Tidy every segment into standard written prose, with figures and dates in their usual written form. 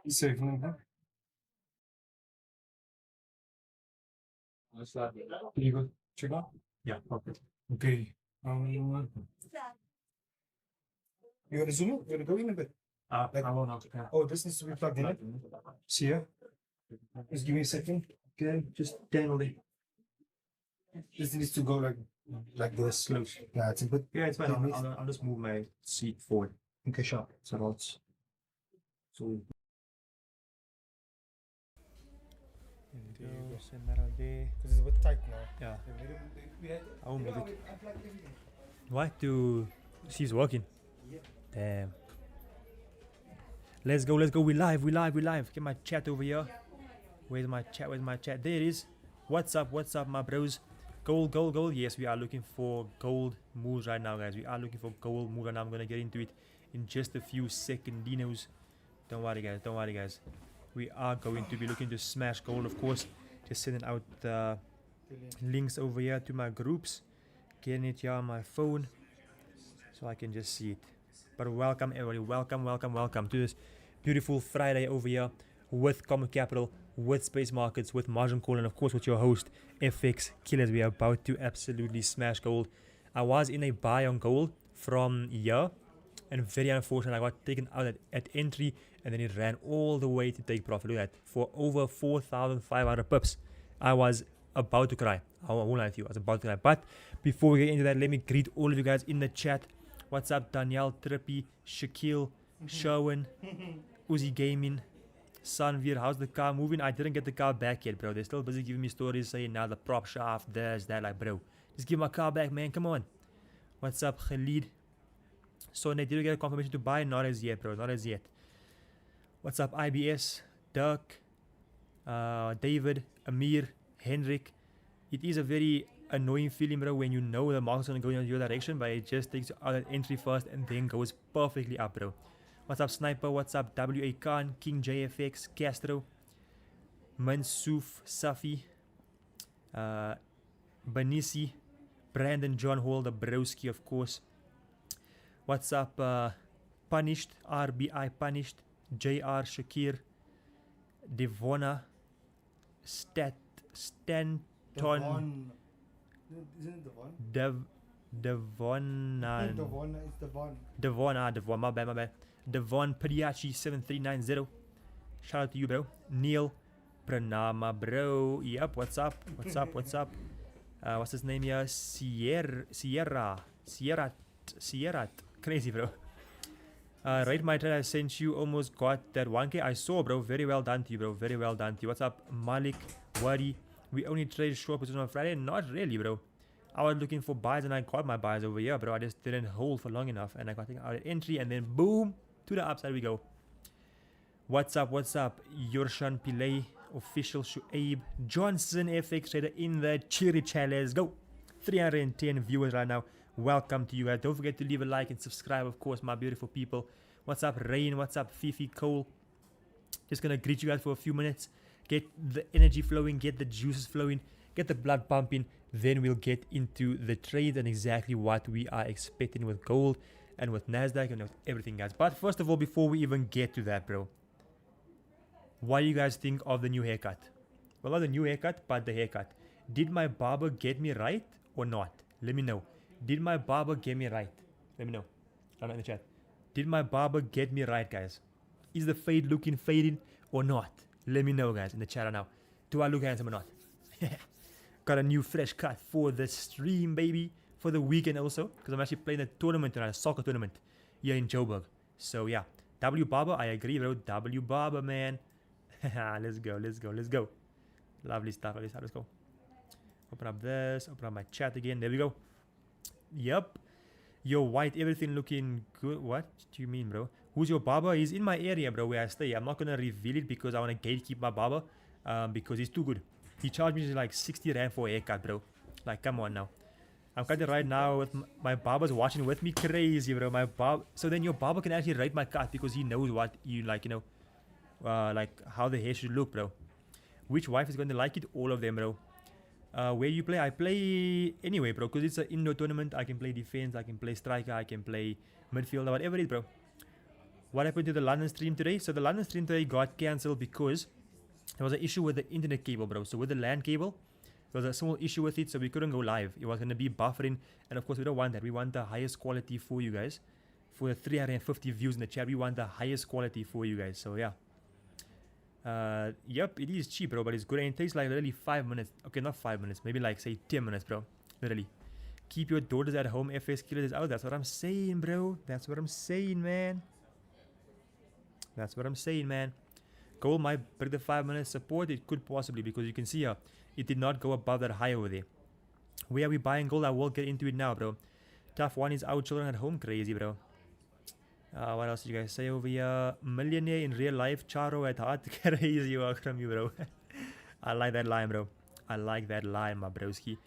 Safe. You go check out? Yeah, okay. Okay. You gotta zoom in? You gotta go in a bit. Like, I won't have to. Oh, this needs to be plugged in. See ya. Just give me a second. Okay, just dangle it. This needs to go like this. Close. Yeah, it's a bit. Yeah, it's fine. I'll just move my seat forward. Okay, sure. So that's so. There you go. Send that out there. Because it's a bit tight now. Yeah. I will move it. Why? To see it's working. Damn. Let's go. We live. Get my chat over here. Where's my chat? There it is. What's up, my bros? Gold. Yes, we are looking for gold moves right now, guys. We are looking for gold moves right now. I'm going to get into it in just a few secondinos. Don't worry, guys. We are going to be looking to smash gold, of course. Just sending out the links over here to my groups. Getting it here on my phone so I can just see it. But welcome, everybody. Welcome to this beautiful Friday over here with Comit Capital, with Space Markets, with Margin Call, and of course with your host, FX Killers. We are about to absolutely smash gold. I was in a buy on gold from here, and very unfortunate, I got taken out at entry, and then it ran all the way to take profit. Look at that, for over 4,500 pips. I was about to cry. I won't lie to you, I was about to cry. But before we get into that, let me greet all of you guys in the chat. What's up, Danielle, Trippy, Shaquille, Sherwin, Uzi Gaming, Sanveer, how's the car moving? I didn't get the car back yet, bro. They're still busy giving me stories saying now the prop shaft, this, that. Like, bro, just give my car back, man. Come on. What's up, Khalid? So, did you get a confirmation to buy? Not as yet, bro. Not as yet. What's up, IBS, Dirk, David, Amir, Henrik? It is a very annoying feeling, bro, when you know the market's gonna go in your direction, but it just takes you out at entry first and then goes perfectly up, bro. What's up, Sniper? What's up, WA Khan, King JFX, Castro, Mansuf, Safi, Banisi, Brandon John Hall, the broski, of course. What's up, Punished, RBI Punished, JR Shakir, Devona, Stanton. Isn't it Devon? Devon, my bad. Devon Padiachi 7390. Shout out to you, bro. Neil Pranama, bro. Yep, what's up? What's his name here? Sierra. Crazy, bro. Right, my trade, I sent you, almost got that 1K. I saw, bro. Very well done to you, bro. What's up, Malik? Wadi? We only trade short position on Friday? Not really, bro. I was looking for buys and I got my buys over here, bro. I just didn't hold for long enough and I got taken out at entry and then boom, to the upside we go. What's up? Yorshan Pillay, official Shuaib, Johnson FX trader in the Chiri chat. Let's go. 310 viewers right now. Welcome to you guys. Don't forget to leave a like and subscribe, of course, my beautiful people. What's up, Rain? What's up, Fifi Cole? Just gonna greet you guys for a few minutes. Get the energy flowing, get the juices flowing, get the blood pumping. Then we'll get into the trade and exactly what we are expecting with gold and with Nasdaq and with everything, guys. But first of all, before we even get to that, bro, what do you guys think of the new haircut? Well, not the new haircut, but the haircut. Did my barber get me right or not? Let me know. Did my barber get me right? Let me know. Down in the chat. Did my barber get me right, guys? Is the fade looking faded or not? Let me know, guys, in the chat right now. Do I look handsome or not? Got a new fresh cut for the stream, baby. For the weekend also. Because I'm actually playing a tournament tonight, a soccer tournament here in Joburg. So, yeah. W Barber, I agree, bro. W Barber, man. Let's go. Lovely stuff. Let's go. Open up this. Open up my chat again. There we go. Yep. Yo, white, everything looking good. What do you mean, bro? Who's your barber? He's in my area, bro, where I stay. I'm not going to reveal it because I want to gatekeep my barber. Because he's too good. He charged me like 60 rand for a haircut, bro. Like, come on now. I'm cutting right now with my barber's watching with me. Crazy, bro. My barber. So then your barber can actually rate my cut because he knows what you like, you know. like how the hair should look, bro. Which wife is going to like it? All of them, bro. Where you play? I play anyway, bro, because it's an indoor tournament. I can play defense, I can play striker, I can play midfielder, whatever it is, bro. What happened to the London stream today? So the London stream today got cancelled because there was an issue with the internet cable, bro. So with the LAN cable, there was a small issue with it, so we couldn't go live. It was going to be buffering, and of course we don't want that. We want the highest quality for you guys. For the 350 views in the chat, we want the highest quality for you guys. So yeah. Yep, it is cheap, bro, but it's good, and it takes like literally 5 minutes. Okay, not 5 minutes, maybe like say 10 minutes, bro. Literally. Keep your daughters at home. FX killers is out. That's what I'm saying, bro. That's what I'm saying, man. That's what I'm saying, man. Gold might break the 5 minute support. It could possibly, because you can see here, it did not go above that high over there. Where are we buying gold? I will get into it now, bro. Tough one is out, children at home. Crazy, bro. What else did you guys say over here? Millionaire in real life. Charo at heart. Crazy work from you, bro. I like that line, bro. I like that line, my broski.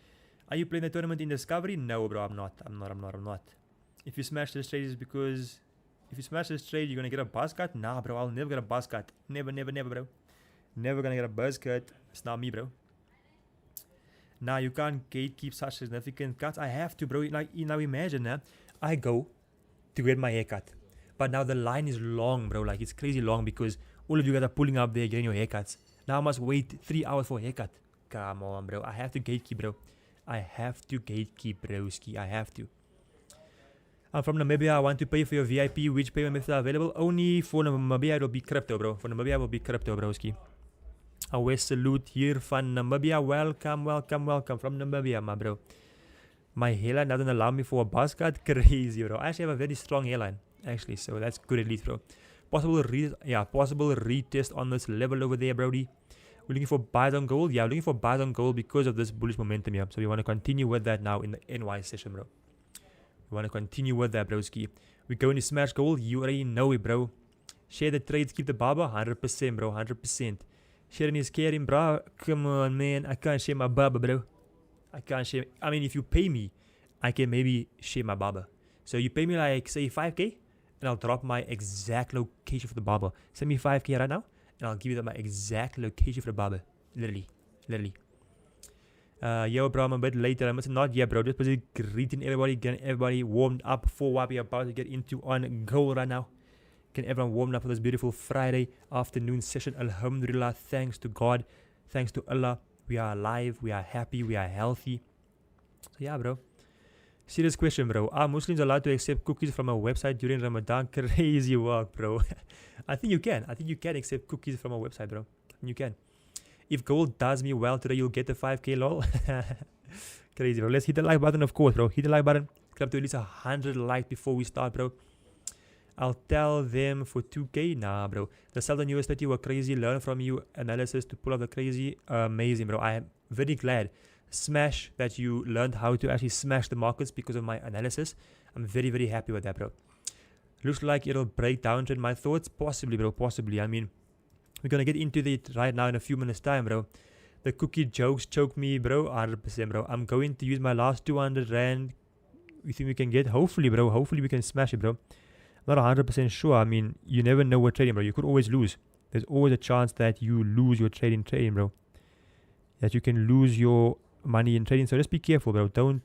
Are you playing the tournament in Discovery? No, bro. I'm not. If you smash this trade, is because if you smash this trade, you're gonna get a buzz cut? Nah, bro. I'll never get a buzz cut. Never, bro. Never gonna get a buzz cut. It's not me, bro. Nah, you can't gatekeep such significant cuts. I have to, bro. Like, now imagine, I go to get my haircut. But now the line is long, bro. Like, it's crazy long because all of you guys are pulling up there getting your haircuts. Now I must wait 3 hours for a haircut. Come on, bro. I have to gatekeep, bro. I have to gatekeep, broski. I have to. I'm from Namibia. I want to pay for your VIP. Which payment methods are available? Only for Namibia, it will be crypto, bro. For Namibia, it will be crypto, broski. A West salute here from Namibia. Welcome from Namibia, my bro. My hairline doesn't allow me for a buzz cut. Crazy, bro. I actually have a very strong hairline, actually, so that's good at least, bro. Possible retest on this level over there, brody. We're looking for buys on gold. Yeah, we're looking for buys on gold because of this bullish momentum here. So we want to continue with that now in the NY session, bro. We want to continue with that, broski. We're going to smash gold. You already know it, bro. Share the trades, keep the baba. 100%, bro. 100%. Sharing is caring, bro. Come on, man. I can't share my baba, bro. I can't share. I mean, if you pay me, I can maybe share my baba. So you pay me like, say, 5K, and I'll drop my exact location for the barber. Send me 5K right now, and I'll give you my exact location for the barber. Literally. Yo, bro, I'm a bit later. I must not yet, bro. Just busy greeting everybody, getting everybody warmed up for what we're about to get into on gold right now. Getting everyone warmed up for this beautiful Friday afternoon session. Alhamdulillah, thanks to God, thanks to Allah. We are alive, we are happy, we are healthy. So yeah, bro. Serious question, bro. Are Muslims allowed to accept cookies from a website during Ramadan? Crazy work, bro. I think you can. I think you can accept cookies from a website, bro. You can. If gold does me well today, you'll get the 5K, lol. Crazy, bro. Let's hit the like button, of course, bro. Hit the like button. Grab to at least 100 likes before we start, bro. I'll tell them for 2K. Nah, bro. The Southern US 30 were crazy. Learn from you. Analysis to pull off the crazy. Amazing, bro. I am very glad. Smash that you learned how to actually smash the markets because of my analysis. I'm very, very happy with that, bro. Looks like it'll break down trend. My thoughts? Possibly, bro. Possibly. I mean, we're going to get into it right now in a few minutes time, bro. The cookie jokes choke me, bro. 100%, bro. I'm going to use my last 200 rand. You think we can get? Hopefully, bro. Hopefully we can smash it, bro. Not 100% sure. I mean, you never know what trading, bro. You could always lose. There's always a chance that you lose your trading, bro. That you can lose your money in trading. So just be careful, bro. Don't,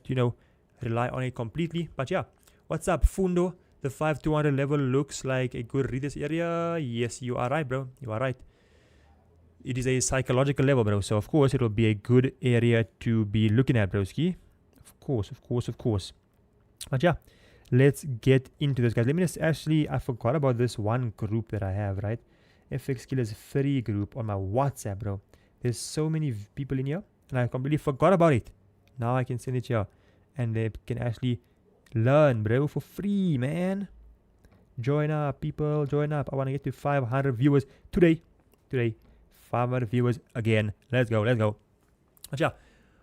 rely on it completely. But yeah, what's up, Fundo? The 5200 level looks like a good retest area. Yes, you are right, bro. You are right. It is a psychological level, bro. So of course, it'll be a good area to be looking at, broski. Of course. But yeah. Let's get into this, guys. Let me just I forgot about this one group that I have, right? FX Killers free group on my WhatsApp, bro. There's so many people in here, and I completely forgot about it. Now I can send it here, and they can actually learn, bro, for free, man. Join up, people. Join up. I want to get to 500 viewers today. 500 viewers again. Let's go. But yeah.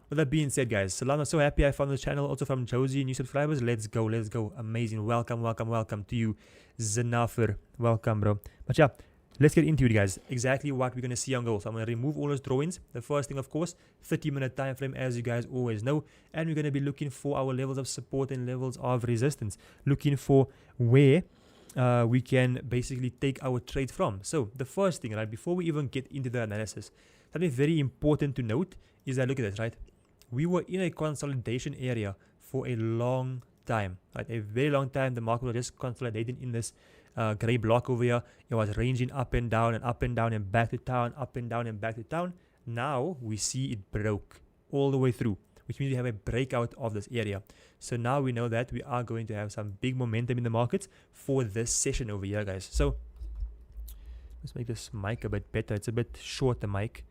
With that being said, guys, Salam, I'm so happy I found this channel. Also from Josie, new subscribers. Let's go. Amazing. Welcome to you, Zanafir. Welcome, bro. But yeah, let's get into it, guys. Exactly what we're going to see on gold. So I'm going to remove all those drawings. The first thing, of course, 30-minute time frame, as you guys always know. And we're going to be looking for our levels of support and levels of resistance. Looking for where we can basically take our trade from. So the first thing, right, before we even get into the analysis, something very important to note is that, look at this, right? We were in a consolidation area for a long time, right? A very long time. The market was just consolidating in this gray block over here. It was ranging up and down and up and down and back to town, up and down and back to town. Now we see it broke all the way through, which means we have a breakout of this area. So now we know that we are going to have some big momentum in the markets for this session over here, guys. So let's make this mic a bit better. It's a bit short, the mic.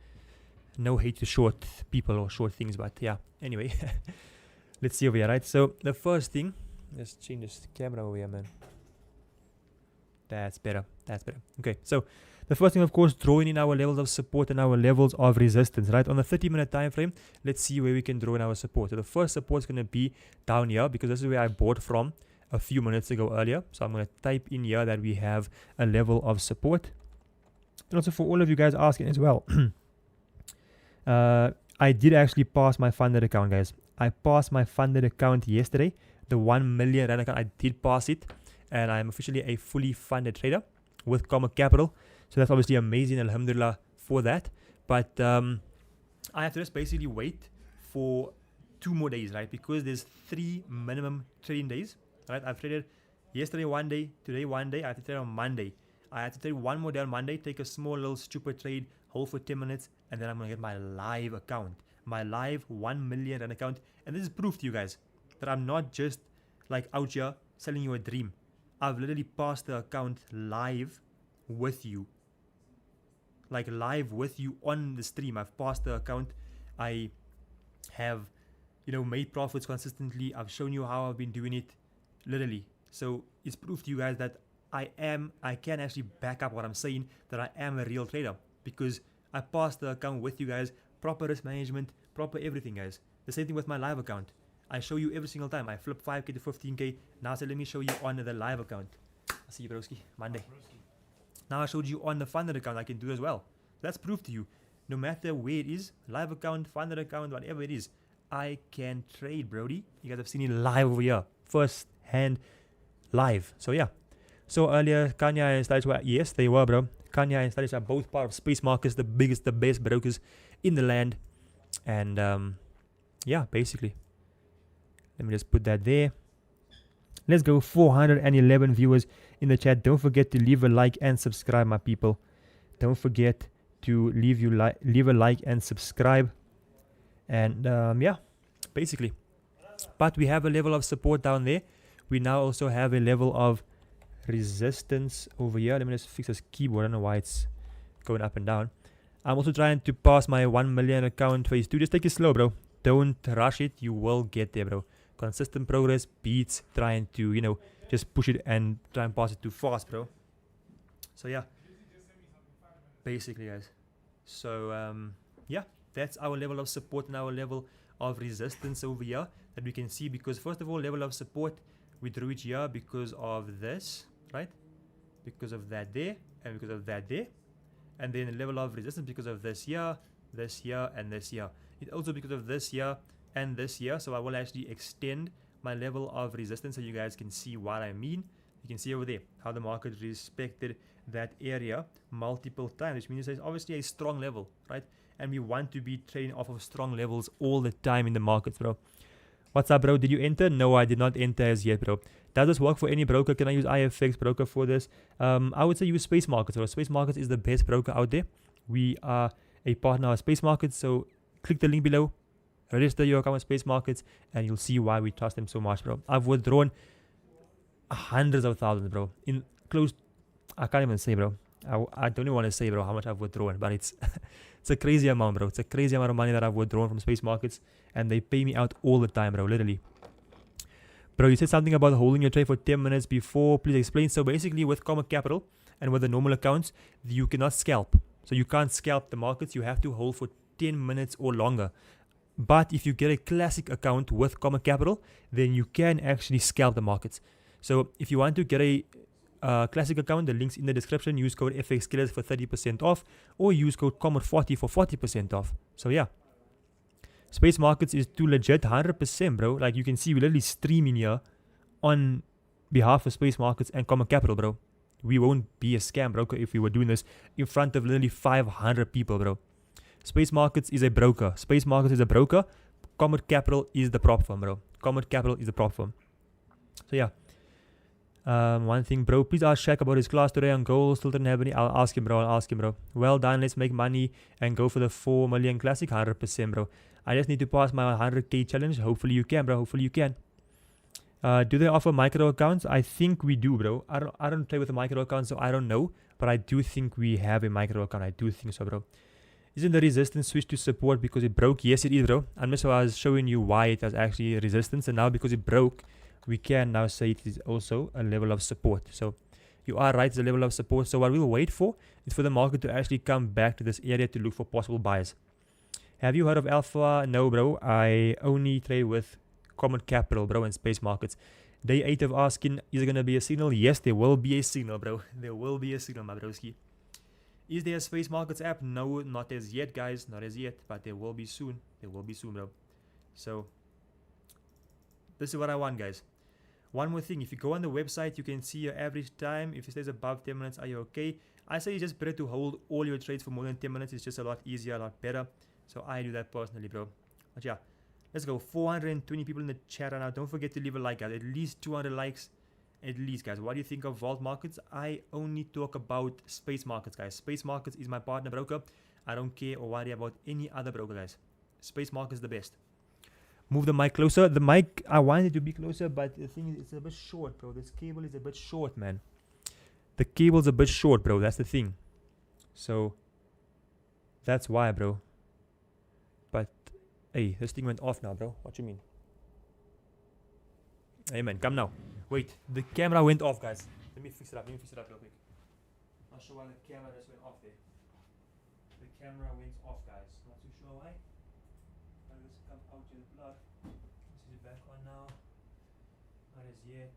No hate to short people or short things, but yeah. Anyway, let's see over here, right? So the first thing, let's change this camera over here, man. That's better. That's better. Okay, so the first thing, of course, drawing in our levels of support and our levels of resistance, right? On the 30-minute time frame, let's see where we can draw in our support. So the first support is going to be down here because this is where I bought from a few minutes ago earlier. So I'm going to type in here that we have a level of support. And also for all of you guys asking as well, I did actually pass my funded account, guys. I passed my funded account yesterday. The 1 million rand account, I did pass it. And I'm officially a fully funded trader with Comit Capital. So that's obviously amazing, alhamdulillah, for that. But I have to just basically wait for 2 more days, right? Because there's 3 minimum trading days, right? I've traded yesterday 1 day, today 1 day. I have to trade on Monday. I have to trade 1 more day on Monday, take a small little stupid trade, hold for 10 minutes, and then I'm going to get my live account. My live 1 million rand account. And this is proof to you guys that I'm not just like out here selling you a dream. I've literally passed the account live with you. Like live with you on the stream. I've passed the account. I have, made profits consistently. I've shown you how I've been doing it. Literally. So it's proof to you guys that I can actually back up what I'm saying, that I am a real trader. Because I passed the account with you guys. Proper risk management, proper everything, guys. The same thing with my live account. I show you every single time. I flip 5k to 15k. Now so let me show you on the live account. I'll see you, broski. Monday. Now I showed you on the funded account. I can do as well. That's proof to you. No matter where it is, live account, funded account, whatever it is, I can trade, Brody. You guys have seen it live over here. First hand live. So yeah. So earlier, Kanya and Stylish were, yes, they were, bro. Kanya and Stylish are both part of Space Markets, the biggest, the best brokers in the land. And yeah, basically. Let me just put that there. Let's go. 411 viewers in the chat. Don't forget to leave a like and subscribe, my people. Don't forget to leave a like and subscribe. And yeah, basically. But we have a level of support down there. We now also have a level of resistance over here. Let me just fix this keyboard. I don't know why it's going up and down. I'm also trying to pass my 1 million account phase 2. Just take it slow, bro. Don't rush it. You will get there, bro. Consistent progress beats trying to, just push it and try and pass it too fast, bro. So yeah, basically, guys. So yeah, that's our level of support and our level of resistance over here that we can see. Because first of all, level of support, we drew it here because of this, right? Because of that there, and because of that there. And then the level of resistance because of this here, and this here. It also because of this here and this here. So I will actually extend my level of resistance so you guys can see what I mean. You can see over there how the market respected that area multiple times, which means it's obviously a strong level, right? And we want to be trading off of strong levels all the time in the markets, bro. What's up, bro? Did you enter? No, I did not enter as yet, bro. Does this work for any broker? Can I use IFX broker for this? I would say use Space Markets. So Space Markets is the best broker out there. We are a partner of Space Markets. So click the link below, register your account with Space Markets, and you'll see why we trust them so much, bro. I've withdrawn hundreds of thousands, bro. In close, I can't even say, bro. I don't even want to say, bro, how much I've withdrawn, but it's it's a crazy amount, bro. It's a crazy amount of money that I've withdrawn from Space Markets, and they pay me out all the time, bro, literally. Bro, you said something about holding your trade for 10 minutes before. Please explain. So basically with Comit Capital and with the normal accounts, you cannot scalp. So you can't scalp the markets. You have to hold for 10 minutes or longer. But if you get a classic account with Comit Capital, then you can actually scalp the markets. So if you want to get a classic account, the link's in the description. Use code FXKillers for 30% off, or use code COMIT40 for 40% off. So yeah, Space Markets is too legit, 100%, bro. Like you can see, we literally streaming here on behalf of Space Markets and Common Capital, bro. We won't be a scam broker if we were doing this in front of literally 500 people, bro. Space Markets is a broker. Space Markets is a broker. Comit Capital is the prop firm, bro. Comit Capital is the prop firm. So yeah. One thing, bro. Please ask Shaq about his class today on gold. Still didn't have any. I'll ask him, bro. I'll ask him, bro. Well done. Let's make money and go for the 4 million classic. 100%, bro. I just need to pass my 100k challenge. Hopefully you can, bro. Hopefully you can. Do they offer micro accounts? I think we do, bro. I don't play with a micro account, so I don't know. But I do think we have a micro account. I do think so, bro. Isn't the resistance switch to support because it broke? Yes, it is, bro. Unless I was showing you why it was actually resistance, and now because it broke, we can now say it is also a level of support. So you are right, it's a level of support. So what we'll wait for is for the market to actually come back to this area to look for possible buys. Have you heard of Alpha? No, bro. I only trade with Common Capital, bro, and Space Markets. Day 8 of asking, is there going to be a signal? Yes, there will be a signal, bro. There will be a signal, my broski. Is there a Space Markets app? No, not as yet, guys. Not as yet, but there will be soon. There will be soon, bro. So this is what I want, guys. One more thing, if you go on the website, you can see your average time. If it stays above 10 minutes, are you okay? I say it's just better to hold all your trades for more than 10 minutes. It's just a lot easier, a lot better. So I do that personally, bro. But yeah, let's go. 420 people in the chat right now. Don't forget to leave a like, guys. At least 200 likes. At least, guys. What do you think of Vault Markets? I only talk about Space Markets, guys. Space Markets is my partner broker. I don't care or worry about any other broker, guys. Space Markets is the best. Move the mic closer. The mic, I want it to be closer, but the thing is, it's a bit short, bro. This cable is a bit short, man. The cable's a bit short, bro. That's the thing. So, that's why, bro. But, hey, this thing went off now, bro. What you mean? Hey, man, come now. Wait, the camera went off, guys. Let me fix it up. Real quick. Not sure why the camera just went off there. The camera went off, guys. Not too sure why. Let's come out to the plug. This is back on now. Not as yet.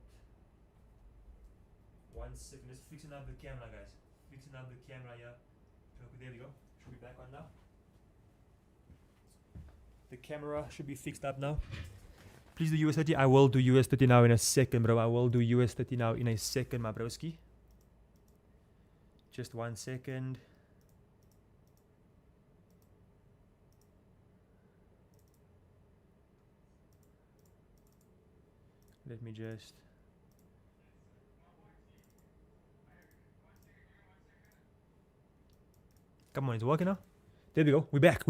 1 second. Just fixing up the camera, guys. Fixing up the camera here. There we go. Should be back on now. The camera should be fixed up now. Please do US 30. I will do US 30 now in a second, bro. I will do US 30 now in a second, my broski. Just 1 second. Let me just... Come on, it's working now? There we go. We're back.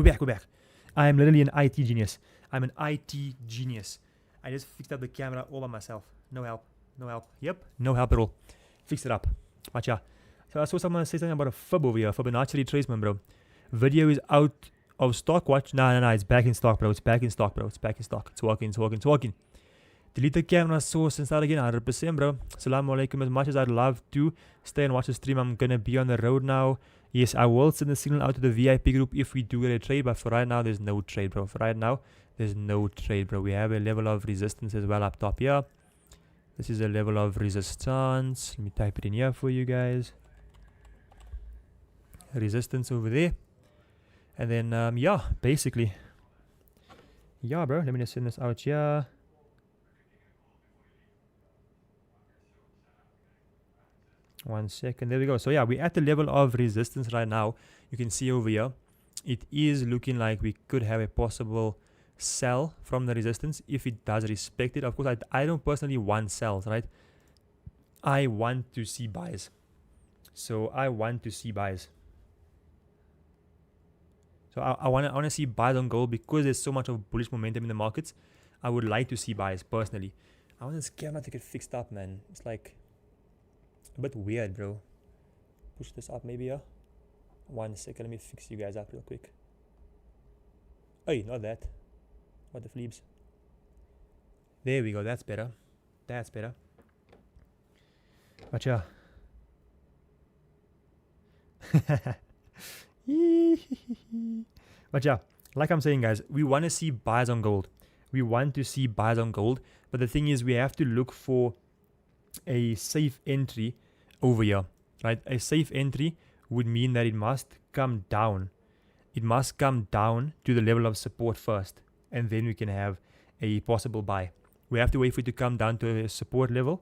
I am literally an IT genius. I'm an IT genius. I just fixed up the camera all by myself. No help. Yep, no help at all. Fixed it up. But yeah. So I saw someone say something about a fib over here. Fibonacci retracement, bro. Video is out of stock. Watch. No. It's back in stock, bro. It's working. Delete the camera source and start again. 100%, bro. Assalamu alaikum. As much as I'd love to stay and watch the stream, I'm gonna be on the road now. Yes, I will send the signal out to the VIP group if we do get a trade, but for right now, there's no trade, bro. We have a level of resistance as well up top here. This is a level of resistance. Let me type it in here for you guys. Resistance over there. And then, yeah, basically. Yeah, bro. Let me just send this out here. One second. There we go. So yeah, we're at the level of resistance right now. You can see over here, it is looking like we could have a possible sell from the resistance if it does respect it. Of course, I don't personally want sells, right? I want to see buys. So I want to see buys. So I want to see buys on gold because there's so much of bullish momentum in the markets. I would like to see buys personally. I want this camera to get fixed up, man. It's like a bit weird, bro. Push this up maybe, yeah? 1 second, let me fix you guys up real quick. Hey, not that. What the fleebs? There we go, that's better. But yeah. But yeah, like I'm saying, guys, we want to see buys on gold. But the thing is, we have to look for a safe entry over here, right? A safe entry would mean that it must come down. It must come down to the level of support first, and then we can have a possible buy. We have to wait for it to come down to a support level,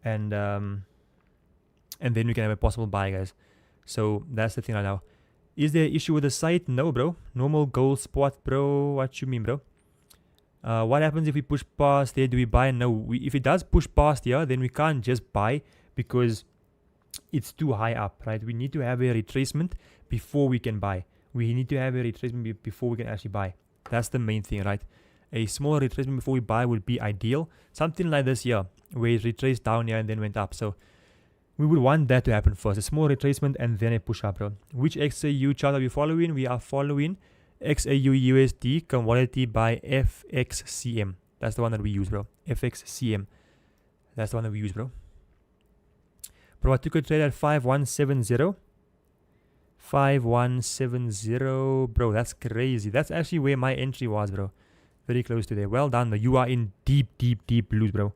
and then we can have a possible buy, guys. So that's the thing right now. Is there an issue with the site? No, bro. Normal gold spot, bro. What you mean, bro? What happens if we push past there? Do we buy? No. If it does push past here, then we can't just buy because it's too high up, right? We need to have a retracement before we can buy. We need to have a retracement before we can actually buy. That's the main thing, right? A small retracement before we buy would be ideal. Something like this here, where it retraced down here and then went up. So we would want that to happen first. A small retracement and then a push up, bro. Which XAU chart are we following? We are following XAU USD commodity by FXCM. That's the one that we use, bro. FXCM. That's the one that we use, bro. Bro, I took a trade at 5170. 5170. Bro, that's crazy. That's actually where my entry was, bro. Very close to there. Well done, though. You are in deep blues, bro.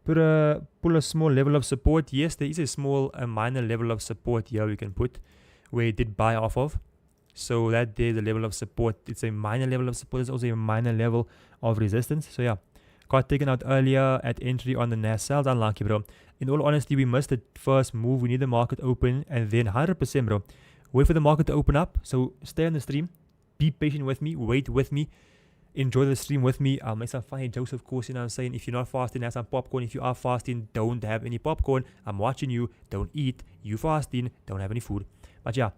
Pull a small level of support. Yes, there is a minor level of support here we can put where it did buy off of. So that there's a level of support. It's a minor level of support. It's also a minor level of resistance. So yeah, got taken out earlier at entry on the NAS. Sounds unlucky, bro. In all honesty, we missed the first move. We need the market open and then 100%, bro. Wait for the market to open up. So stay on the stream. Be patient with me. Wait with me. Enjoy the stream with me. I'll make some funny jokes, of course. You know what I'm saying? If you're not fasting, have some popcorn. If you are fasting, don't have any popcorn. I'm watching you. Don't eat. You fasting. Don't have any food. But yeah,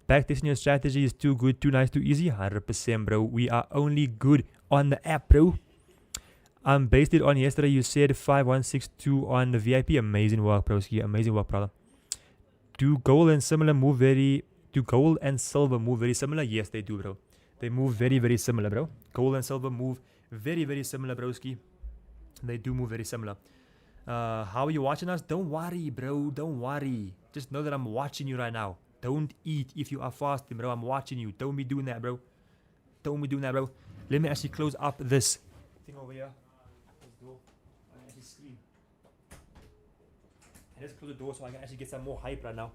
backtesting your strategy is too good, too nice, too easy. 100%, bro. We are only good on the app, bro. I'm based it on yesterday. You said 5162 on the VIP. Amazing work, broski. Amazing work, brother. Do gold and silver move very similar? Yes, they do, bro. They move very similar, bro. Gold and silver move very similar, broski. They do move very similar. How are you watching us? Don't worry, bro. Don't worry. Just know that I'm watching you right now. Don't eat if you are fasting, bro. I'm watching you. Don't be doing that, bro. Don't be doing that, bro. Let me actually close up this thing over here. Let's go. I can actually scream. Let's close the door so I can actually get some more hype right now.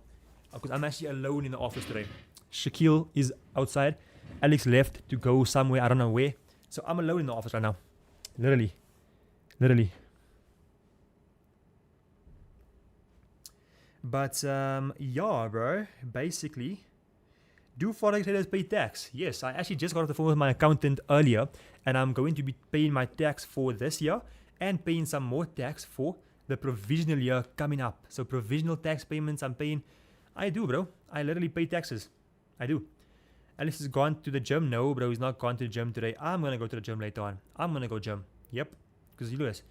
Because I'm actually alone in the office today. Shaquille is outside. Alex left to go somewhere. I don't know where. So I'm alone in the office right now. Literally. But yeah, bro. Basically, do forex traders pay tax? Yes, I actually just got off the phone with my accountant earlier, and I'm going to be paying my tax for this year and paying some more tax for the provisional year coming up. So provisional tax payments I'm paying. I do, bro. I literally pay taxes. I do. Alex has gone to the gym. No, bro, he's not gone to the gym today. I'm gonna go to the gym later on. I'm gonna go gym. Yep. Because you look at this.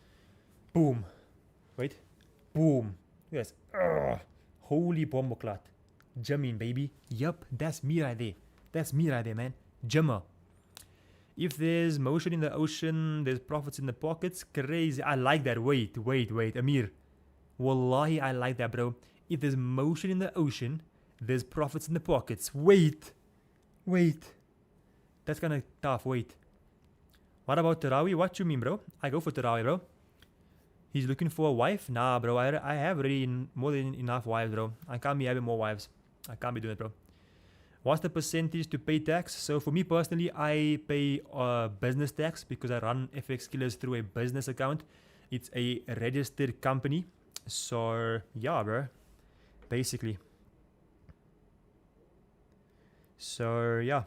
Boom. Wait. Boom. Look at this. Holy bomboclat. Gymming, baby. Yep. That's me right there. That's me right there, man. Gymmer. If there's motion in the ocean, there's profits in the pockets. Crazy. I like that. Wait. Amir. Wallahi, I like that, bro. If there's motion in the ocean, there's profits in the pockets. Wait. That's kind of tough. Wait. What about Tarawi? What you mean, bro? I go for Tarawi, bro. He's looking for a wife? Nah, bro. I have already more than enough wives, bro. I can't be having more wives. I can't be doing it, bro. What's the percentage to pay tax? So for me personally, I pay business tax because I run FX Killers through a business account. It's a registered company. So yeah, bro. Basically. So yeah.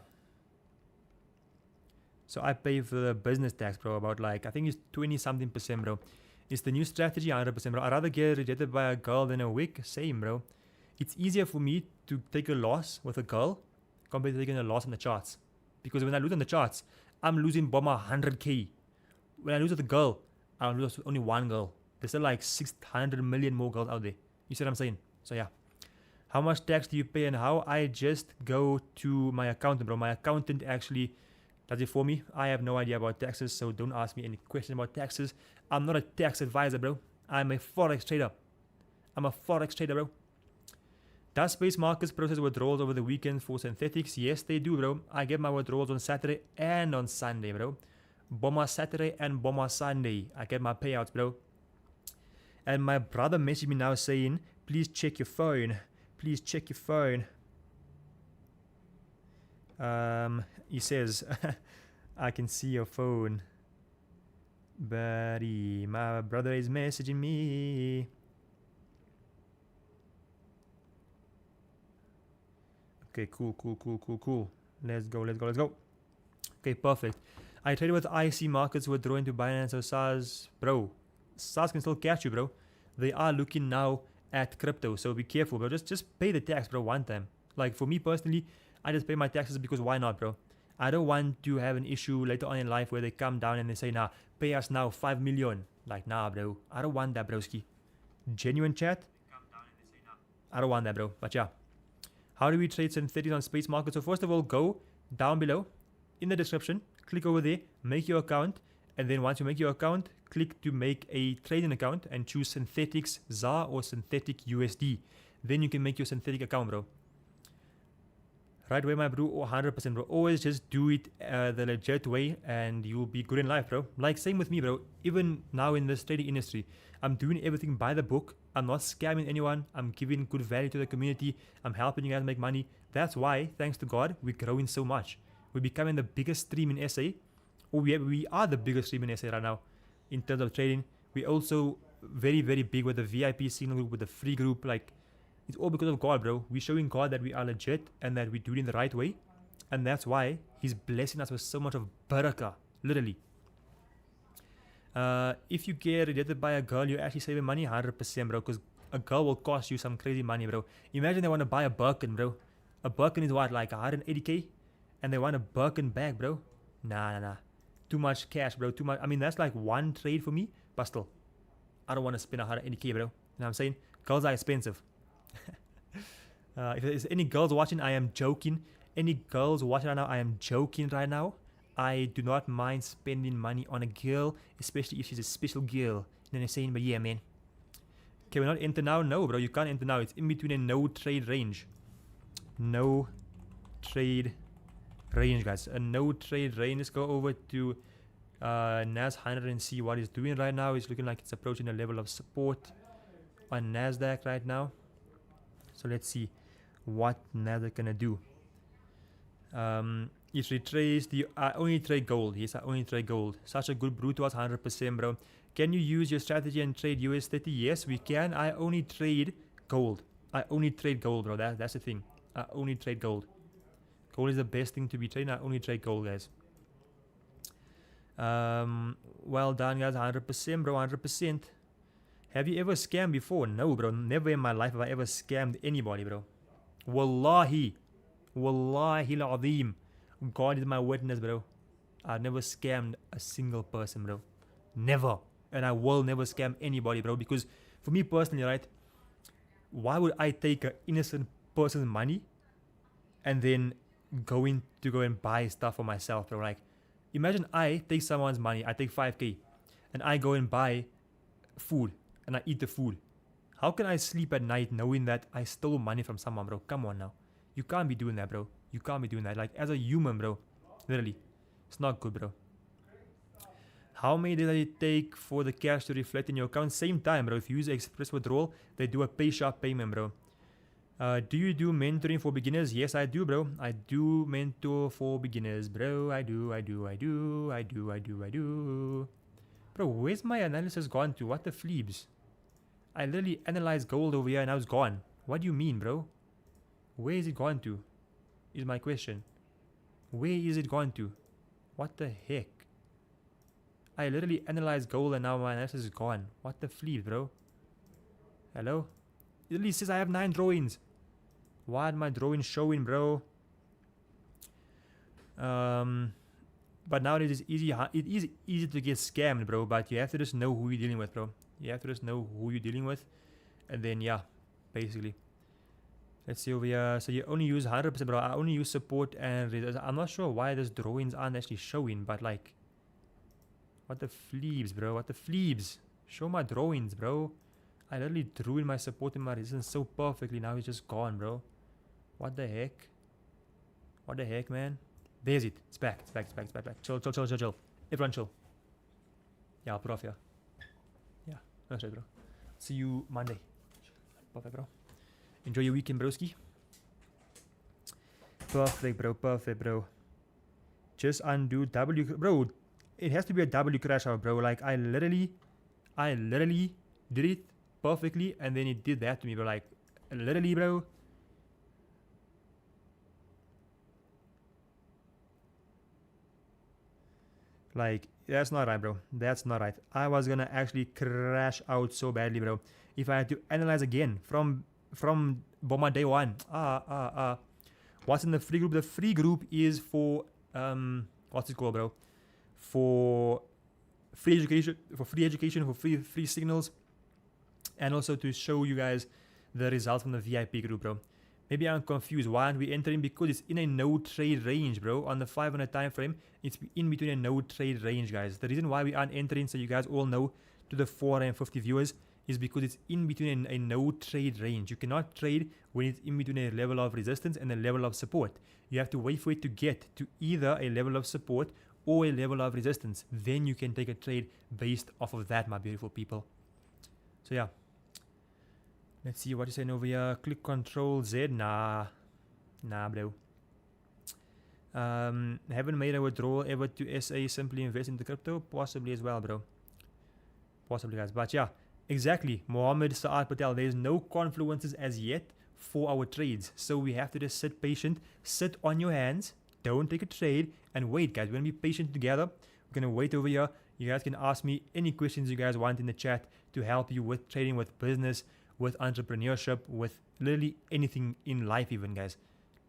So I pay for the business tax, bro. About like, I think it's 20-something%, bro. It's the new strategy, 100%, bro. I'd rather get rejected by a girl than a wig. Same, bro. It's easier for me to take a loss with a girl compared to taking a loss on the charts. Because when I lose on the charts, I'm losing Bomber 100k. When I lose with a girl, I lose with only one girl. There's still like 600 million more girls out there. You see what I'm saying? So yeah. How much tax do you pay and how? I just go to my accountant, bro. My accountant actually does it for me. I have no idea about taxes, so don't ask me any questions about taxes. I'm not a tax advisor, bro. I'm a forex trader. Bro. Does Space Markets process withdrawals over the weekend for synthetics? Yes, they do, bro. I get my withdrawals on Saturday and on Sunday, bro. Bomber Saturday and Bomber Sunday. I get my payouts, bro. And my brother messaged me now saying, please check your phone. Please check your phone. He says, I can see your phone. Buddy, my brother is messaging me. Okay, cool. Let's go. Okay, perfect. I traded with IC markets withdrawing to Binance or SARS. Bro, SARS can still catch you, bro. They are looking now at crypto, so be careful, bro. Just pay the tax, bro, one time. Like, for me personally, I just pay my taxes because why not, bro? I don't want to have an issue later on in life where they come down and they say, nah, pay us now 5 million. Like, nah, bro. I don't want that, broski. Genuine chat? I don't want that, bro. But yeah. How do we trade synthetics on space market? So first of all, go down below in the description, click over there, make your account, and then once you make your account, click to make a trading account and choose synthetics ZAR or synthetic USD. Then you can make your synthetic account, bro. Right way, my bro, 100%, bro. Always just do it the legit way and you'll be good in life, bro. Like, same with me, bro. Even now in this trading industry, I'm doing everything by the book. I'm not scamming anyone. I'm giving good value to the community. I'm helping you guys make money. That's why, thanks to God, we're growing so much. We're becoming the biggest stream in SA. Or we are the biggest stream in SA right now in terms of trading. We're also very, very big with the VIP signal group, with the free group. Like, it's all because of God, bro. We're showing God that we are legit and that we do it in the right way. And that's why He's blessing us with so much of barakah, literally. If you get rejected by a girl, you're actually saving money 100%, bro. Because a girl will cost you some crazy money, bro. Imagine they want to buy a Birkin, bro. A Birkin is what, like 180k? And they want a Birkin bag, bro. Nah. Too much cash, bro. Too much. I mean, that's like one trade for me. But still, I don't want to spend 180k, bro. You know what I'm saying? Girls are expensive. If there's any girls watching, I am joking. Any girls watching right now, I am joking right now. I do not mind spending money on a girl, especially if she's a special girl. You know what I'm saying? But yeah, man. Can we not enter now? No, bro. You can't enter now. It's in between a no trade range. No trade range, guys. A no trade range. Let's go over to NAS 100 and see what it's doing right now. It's looking like it's approaching a level of support on NASDAQ right now. So let's see what NASDAQ gonna do. It retraced. I only trade gold. Yes, I only trade gold. Such a good brew to us, 100%, bro. Can you use your strategy and trade US30? Yes, we can. I only trade gold. I only trade gold, bro. That's the thing. I only trade gold. Gold is the best thing to be trading. I only trade gold, guys. Well done, guys. 100%, bro. 100%. Have you ever scammed before? No, bro. Never in my life have I ever scammed anybody, bro. Wallahi al-azim. God is my witness, bro. I've never scammed a single person, bro. Never. And I will never scam anybody, bro. Because for me personally, right, why would I take an innocent person's money and then go and buy stuff for myself, bro? Like, imagine I take someone's money, I take 5k, and I go and buy food, and I eat the food. How can I sleep at night knowing that I stole money from someone, bro? Come on now. You can't be doing that, bro. You can't be doing that. Like, as a human, bro. Literally. It's not good, bro. How many days does it take for the cash to reflect in your account? Same time, bro. If you use express withdrawal, they do a pay sharp payment, bro. Do you do mentoring for beginners? Yes, I do, bro. I do mentor for beginners, bro. I do. Bro, where's my analysis gone to? What the fleebs? I literally analyzed gold over here and now it's gone. What do you mean, bro? Where is it gone to? Is my question. Where is it gone to? What the heck? I literally analyzed gold and now my analysis is gone. What the fleebs, bro? Hello? It literally says I have 9 drawings. Why are my drawings showing, bro? But nowadays it's easy. It is easy to get scammed, bro. But you have to just know who you're dealing with, bro. You have to just know who you're dealing with, and then yeah, basically. Let's see over here. So you only use 100%, bro. I only use support and I'm not sure why those drawings aren't actually showing, but like, what the fleebs, bro? What the fleebs? Show my drawings, bro. I literally drew in my support and my resistance so perfectly. Now it's just gone, bro. What the heck? What the heck, man? There's it. It's back. It's back. Chill. Everyone chill. Yeah, I'll put off here. Yeah, that's right, bro. See you Monday. Perfect, bro. Enjoy your weekend, broski. Perfect, bro. Just undo W. Bro, it has to be a W crash out, bro. Like I literally did it perfectly, and then it did that to me, bro. Like literally, bro. Like that's not right, bro. That's not right. I was gonna actually crash out so badly, bro. If I had to analyze again from Bomba day one. What's in the free group? The free group is for what's it called, bro? For free education, for free signals, and also to show you guys the results from the VIP group, bro. Maybe I'm confused. Why aren't we entering? Because it's in a no trade range, bro. On the 500 time frame, it's in between a no trade range, guys. The reason why we aren't entering, so you guys all know, to the 450 viewers, is because it's in between a no trade range. You cannot trade when it's in between a level of resistance and a level of support. You have to wait for it to get to either a level of support or a level of resistance. Then you can take a trade based off of that, my beautiful people. So yeah. Let's see what you're saying over here. Click Control Z. Nah, bro. Haven't made a withdrawal ever to SA. Simply invest into crypto. Possibly as well, bro. Possibly, guys. But yeah, exactly. Mohammed Saad Patel. There's no confluences as yet for our trades. So we have to just sit patient. Sit on your hands. Don't take a trade. And wait, guys. We're going to be patient together. We're going to wait over here. You guys can ask me any questions you guys want in the chat to help you with trading, with business, with entrepreneurship, with literally anything in life even, guys.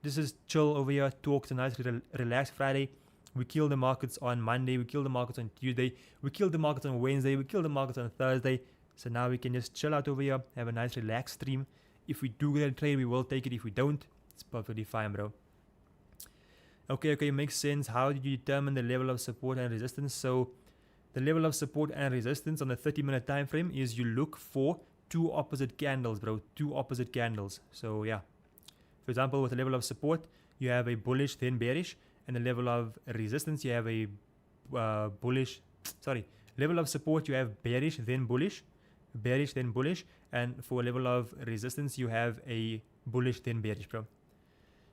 This is chill over here. Talk tonight. Relax Friday. We kill the markets on Monday. We kill the markets on Tuesday. We kill the markets on Wednesday. We kill the markets on Thursday. So now we can just chill out over here. Have a nice relaxed stream. If we do get a trade, we will take it. If we don't, it's perfectly fine, bro. Okay, makes sense. How did you determine the level of support and resistance? So the level of support and resistance on the 30-minute time frame is you look for two opposite candles, bro. Two opposite candles. So yeah, for example, with the level of support, you have a bullish then bearish, and the level of resistance, you have a level of support, you have bearish then bullish, and for level of resistance, you have a bullish then bearish, bro.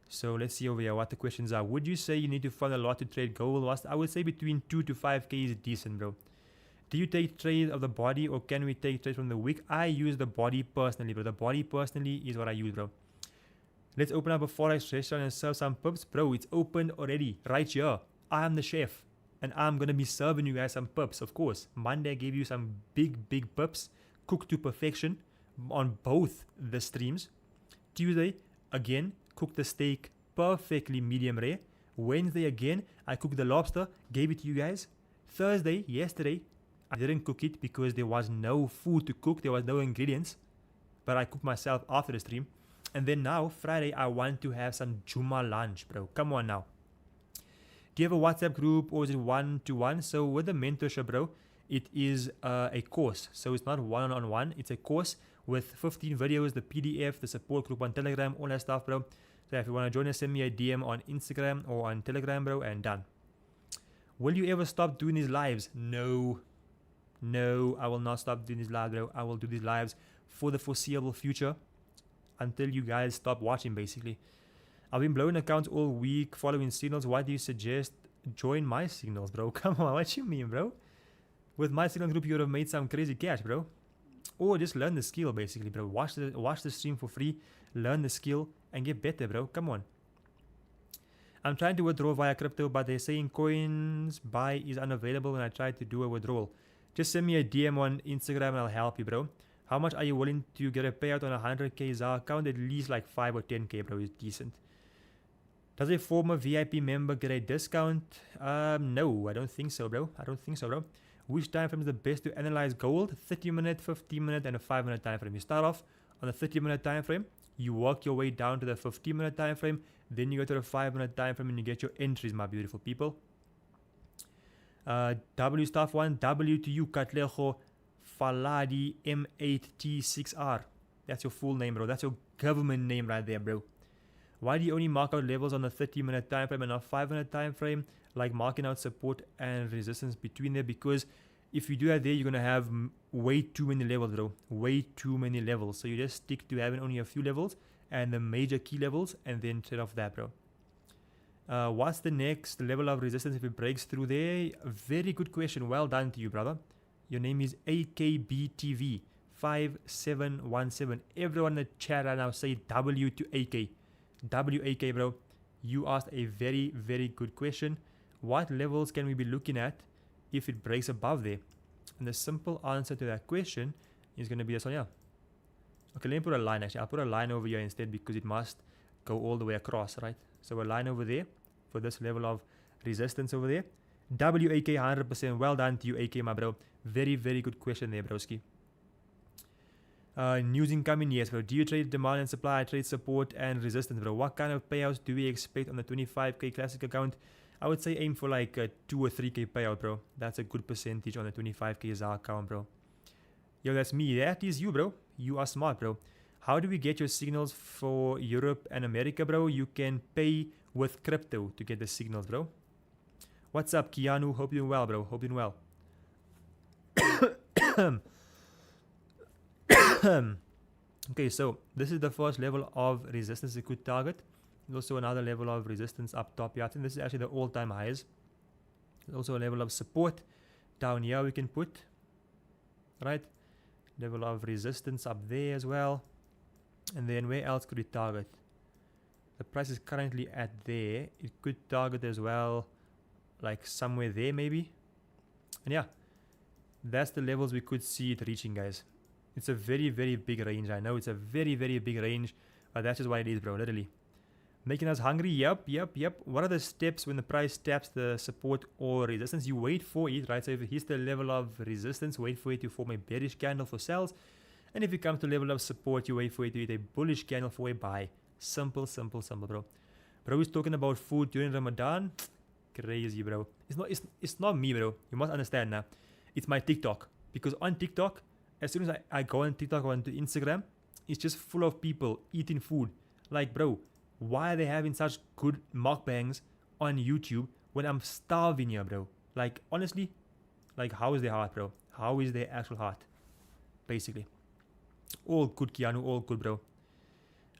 So let's see over here what the questions are. Would you say you need to fund a lot to trade gold? I would say between 2 to 5k is decent, bro. Do you take trades of the body, or can we take trades from the wick? I use the body personally, bro. The body personally is what I use, bro. Let's open up a forex restaurant and serve some pips. Bro, it's open already, right here. I am the chef, and I'm going to be serving you guys some pips, of course. Monday I gave you some big pips, cooked to perfection on both the streams. Tuesday, again, cooked the steak perfectly medium rare. Wednesday, again, I cooked the lobster, gave it to you guys. Thursday, yesterday, I didn't cook it because there was no food to cook. There was no ingredients. But I cooked myself after the stream. And then now, Friday, I want to have some Juma lunch, bro. Come on now. Do you have a WhatsApp group, or is it one-to-one? So with the mentorship, bro, it is a course. So it's not one-on-one. It's a course with 15 videos, the PDF, the support group on Telegram, all that stuff, bro. So if you want to join us, send me a DM on Instagram or on Telegram, bro, and done. Will you ever stop doing these lives? No, I will not stop doing these lives, bro. I will do these lives for the foreseeable future until you guys stop watching, basically. I've been blowing accounts all week, following signals. Why do you suggest join my signals, bro? Come on, what you mean, bro? With my signal group, you would have made some crazy cash, bro. Or just learn the skill, basically, bro. Watch the stream for free, learn the skill, and get better, bro. Come on. I'm trying to withdraw via crypto, but they're saying coins buy is unavailable when I try to do a withdrawal. Just send me a DM on Instagram and I'll help you, bro. How much are you willing to get a payout on a 100k ZAR account? At least like 5 or 10k, bro. Is decent. Does a former VIP member get a discount? No, I don't think so, bro. Which time frame is the best to analyze gold? 30-minute, 15-minute, and a 5-minute time frame. You start off on the 30-minute time frame. You work your way down to the 15-minute time frame. Then you go to the 5-minute time frame and you get your entries, my beautiful people. Safwaan, W to you, Katlejo Faladi M8T6R. That's your full name, bro. That's your government name right there, bro. Why do you only mark out levels on the 30-minute time frame and not 5-minute time frame? Like marking out support and resistance between there, because if you do that there, you're going to have way too many levels, bro. Way too many levels. So you just stick to having only a few levels and the major key levels, and then trade off that, bro. What's the next level of resistance if it breaks through there? Very good question. Well done to you, brother. Your name is AKBTV 5717. Everyone in the chat right now say W to AK. WAK, bro. You asked a very, very good question. What levels can we be looking at if it breaks above there? And the simple answer to that question is going to be this one here. Okay, let me put a line actually. I'll put a line over here instead because it must go all the way across, right? So a line over there for this level of resistance over there. WAK 100%. Well done to you, AK, my bro. Very, very good question there, broski. News incoming, yes, bro. Do you trade demand and supply? I trade support and resistance, bro. What kind of payouts do we expect on the 25k classic account? I would say aim for like a 2 or 3k payout, bro. That's a good percentage on the 25k ZAR account, bro. Yo, that's me. That is you, bro. You are smart, bro. How do we get your signals for Europe and America, bro? You can pay with crypto to get the signals, bro. What's up, Keanu? Hope you're doing well, bro. Hope you're doing well. Okay, so this is the first level of resistance it could target. There's also another level of resistance up top here. I think this is actually the all-time highs. There's also a level of support down here we can put, right? Level of resistance up there as well. And then where else could it target? The price is currently at there. It could target as well, like somewhere there maybe. And yeah, that's the levels we could see it reaching, guys. It's a very, very big range. I know it's a very, very big range, but that's just what it is, bro, literally. Making us hungry? Yep. What are the steps when the price taps the support or resistance? You wait for it, right? So if it hits the level of resistance, wait for it to form a bearish candle for sells. And if it comes to level of support, you wait for it to hit a bullish candle for a buy. Simple, bro. Bro is talking about food during Ramadan. Crazy, bro. It's not me, bro. You must understand now. It's my TikTok. Because on TikTok, as soon as I go on TikTok or onto Instagram, it's just full of people eating food. Like, bro, why are they having such good mukbangs on YouTube when I'm starving here, bro? Like, honestly, like, how is their heart, bro? How is their actual heart? Basically. All good, Keanu. All good, bro.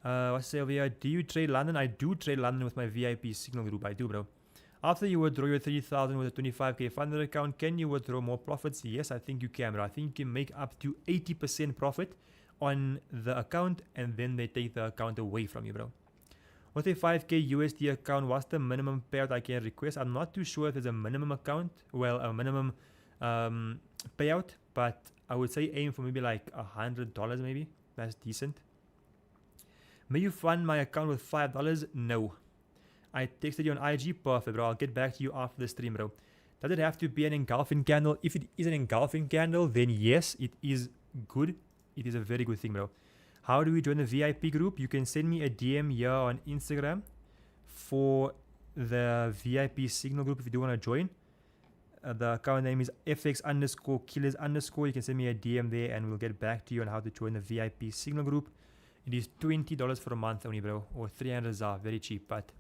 What's say over here? Do you trade London? I do trade London with my VIP signal group. I do, bro. After you withdraw your 3,000 with a 25k funded account, can you withdraw more profits? Yes, I think you can, bro. I think you can make up to 80% profit on the account, and then they take the account away from you, bro. With a 5k USD account, what's the minimum payout I can request? I'm not too sure if there's a minimum account, well, a minimum payout, but I would say aim for maybe like $100 maybe. That's decent. May you fund my account with $5? No. I texted you on IG. Perfect, bro. I'll get back to you after the stream, bro. Does it have to be an engulfing candle? If it is an engulfing candle, then yes, it is good. It is a very good thing, bro. How do we join the VIP group? You can send me a DM here on Instagram for the VIP signal group if you do want to join. The account name is FX_killers_. You can send me a DM there and we'll get back to you on how to join the VIP signal group. It is $20 for a month only, bro. Or 300 ZAR. Very cheap, but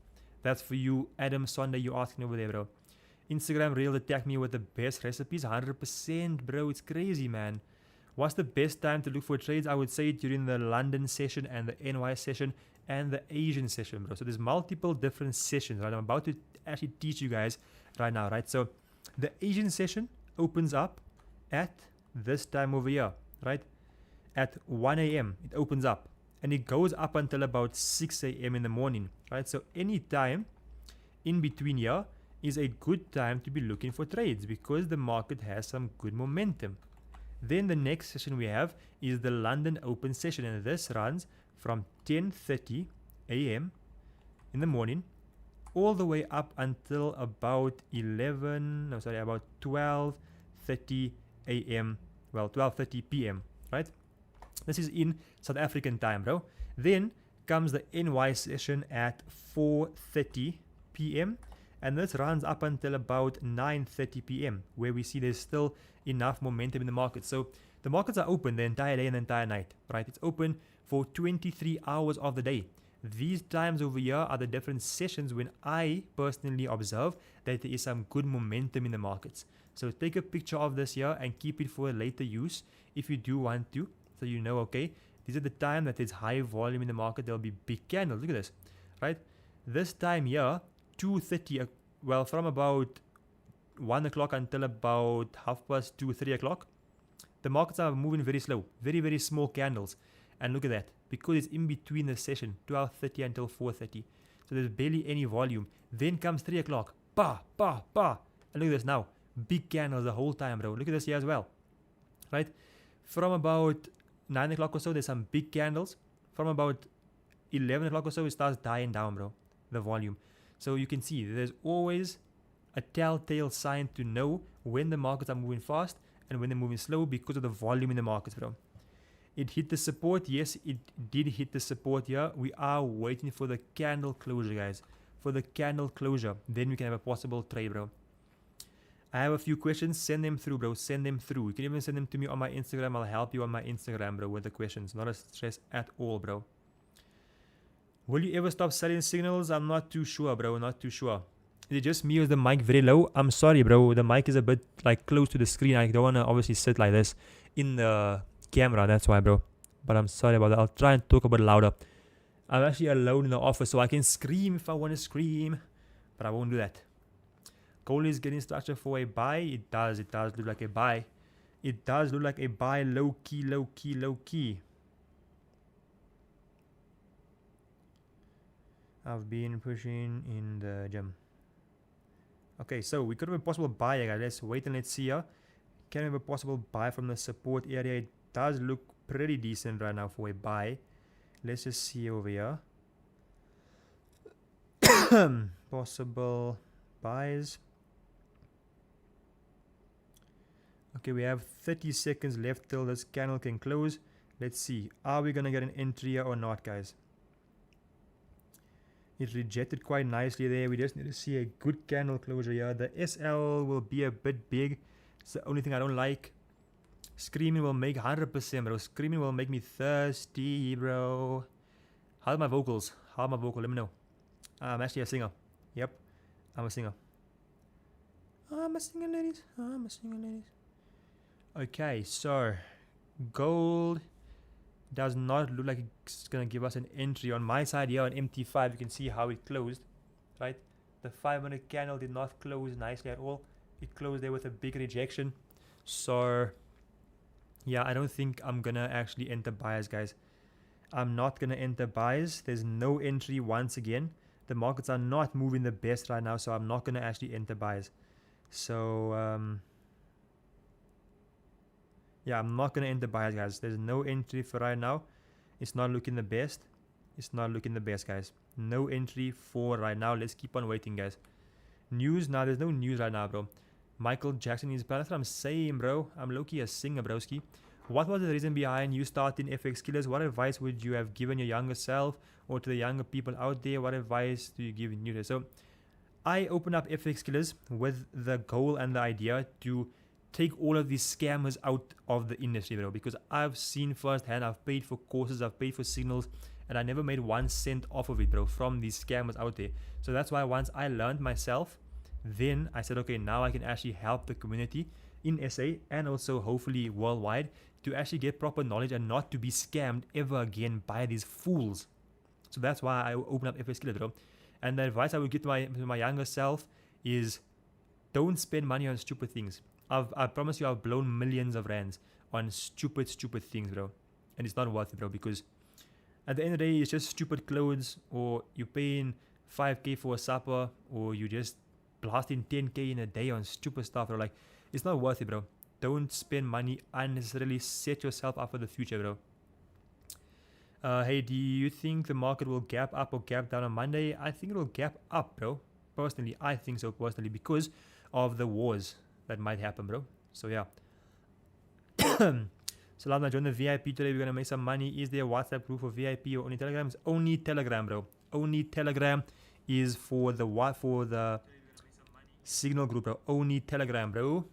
that's for you, Adam Sunday. You asking over there, bro. Instagram Reel attack me with the best recipes. 100%, bro. It's crazy, man. What's the best time to look for trades? I would say during the London session and the NY session and the Asian session, bro. So there's multiple different sessions, right? I'm about to actually teach you guys right now, right? So the Asian session opens up at this time over here, right? At 1 a.m. it opens up. And it goes up until about 6 a.m. in the morning, right? So any time in between here is a good time to be looking for trades because the market has some good momentum. Then the next session we have is the London Open session, and this runs from 10:30 a.m. in the morning all the way up until about 12:30 a.m. Well, 12:30 p.m., right? This is in South African time, bro. Then comes the NY session at 4:30 p.m. and this runs up until about 9:30 p.m. where we see there's still enough momentum in the market. So the markets are open the entire day and the entire night, right? It's open for 23 hours of the day. These times over here are the different sessions when I personally observe that there is some good momentum in the markets. So take a picture of this here and keep it for later use if you do want to. So you know, okay, these are the time that there's high volume in the market. There'll be big candles. Look at this, right? This time here, 2:30, well, from about 1 o'clock until about 2:30, 3 o'clock, the markets are moving very slow, very, very small candles. And look at that, because it's in between the session, 12:30 until 4:30. So there's barely any volume. Then comes 3 o'clock, pa, pa, pa. And look at this now, big candles the whole time, bro. Look at this here as well, right? From about 9 o'clock or so, there's some big candles. From about 11 o'clock or so, it starts dying down, bro, the volume. So you can see there's always a telltale sign to know when the markets are moving fast and when they're moving slow because of the volume in the markets, bro. It hit the support. Yes, it did hit the support here. We are waiting for the candle closure, guys. For the candle closure. Then we can have a possible trade, bro. I have a few questions. Send them through, bro. Send them through. You can even send them to me on my Instagram. I'll help you on my Instagram, bro, with the questions. Not a stress at all, bro. Will you ever stop selling signals? I'm not too sure, bro. Not too sure. Is it just me or is the mic very low? I'm sorry, bro. The mic is a bit like close to the screen. I don't want to obviously sit like this in the camera. That's why, bro. But I'm sorry about that. I'll try and talk a bit louder. I'm actually alone in the office, so I can scream if I want to scream. But I won't do that. Gold is getting structured for a buy. It does. It does look like a buy. It does look like a buy. Low key, low key, low key. I've been pushing in the gym. Okay, so we could have a possible buy here, guys. Let's wait and let's see here. Can we have a possible buy from the support area? It does look pretty decent right now for a buy. Let's just see over here. Possible buys. Okay, we have 30 seconds left till this candle can close. Let's see. Are we going to get an entry here or not, guys? It rejected quite nicely there. We just need to see a good candle closure here. The SL will be a bit big. It's the only thing I don't like. Screaming will make 100%, bro. Screaming will make me thirsty, bro. How are my vocals? How are my vocals? Let me know. I'm actually a singer. Yep, I'm a singer. I'm a singer, ladies. I'm a singer, ladies. Okay, so gold does not look like it's gonna give us an entry. On my side here on MT5, you can see how it closed, right? The 5-minute candle did not close nicely at all. It closed there with a big rejection. So yeah, I don't think I'm gonna actually enter buyers, guys. I'm not gonna enter buyers. There's no entry once again. The markets are not moving the best right now, so I'm not gonna actually enter buyers. So yeah, I'm not gonna enter buyers, guys. There's no entry for right now. It's not looking the best. It's not looking the best, guys. No entry for right now. Let's keep on waiting, guys. News? Now there's no news right now, bro. Michael Jackson is, that's what I'm saying, bro. I'm low-key a singer, broski. What was the reason behind you starting FX Killers? What advice would you have given your younger self or to the younger people out there? What advice do you give new? So I opened up FX Killers with the goal and the idea to take all of these scammers out of the industry, bro, because I've seen firsthand. I've paid for courses, I've paid for signals, and I never made 1 cent off of it, bro, from these scammers out there. So that's why once I learned myself, then I said, okay, now I can actually help the community in SA and also hopefully worldwide to actually get proper knowledge and not to be scammed ever again by these fools. So that's why I opened up FX Killers, bro. And the advice I would give to my younger self is don't spend money on stupid things. I promise you I've blown millions of rands on stupid things, bro. And it's not worth it, bro, because at the end of the day, it's just stupid clothes, or you're paying 5K for a supper, or you just blasting 10K in a day on stupid stuff, bro. Like, it's not worth it, bro. Don't spend money unnecessarily. Set yourself up for the future, bro. Hey, do you think the market will gap up or gap down on Monday? I think it will gap up, bro. Personally, I think so, personally, because of the wars that might happen, bro. So yeah. So Lana, join the VIP today. We're gonna make some money. Is there a WhatsApp group for VIP or only Telegram? It's only Telegram, bro. Only Telegram is for the signal group, bro. Only Telegram, bro.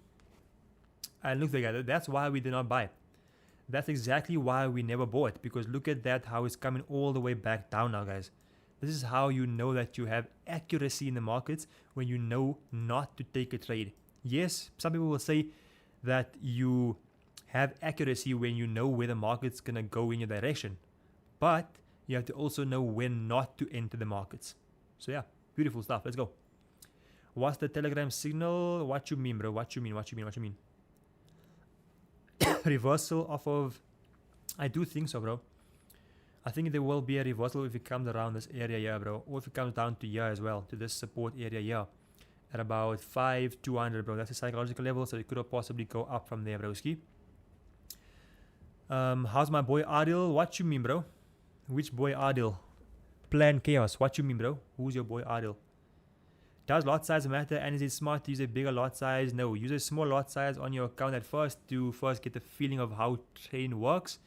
And look, guys, that's why we did not buy. That's exactly why we never bought, because look at that, how it's coming all the way back down now, guys. This is how you know that you have accuracy in the markets, when you know not to take a trade. Yes, some people will say that you have accuracy when you know where the market's going to go in your direction. But you have to also know when not to enter the markets. So yeah, Beautiful stuff. Let's go. What's the Telegram signal? What you mean, bro? What you mean? Reversal off of... I do think so, bro. I think there will be a reversal if it comes around this area here, bro. Or if it comes down to here as well, to this support area here. At about 5,200, bro. That's a psychological level, so it could have possibly go up from there, broski. How's my boy Adil? What you mean, bro? Which boy Adil? Plan Chaos. What you mean, bro? Who's your boy Adil? Does lot size matter, and is it smart to use a bigger lot size? No, use a small lot size on your account at first to first get the feeling of how trading works.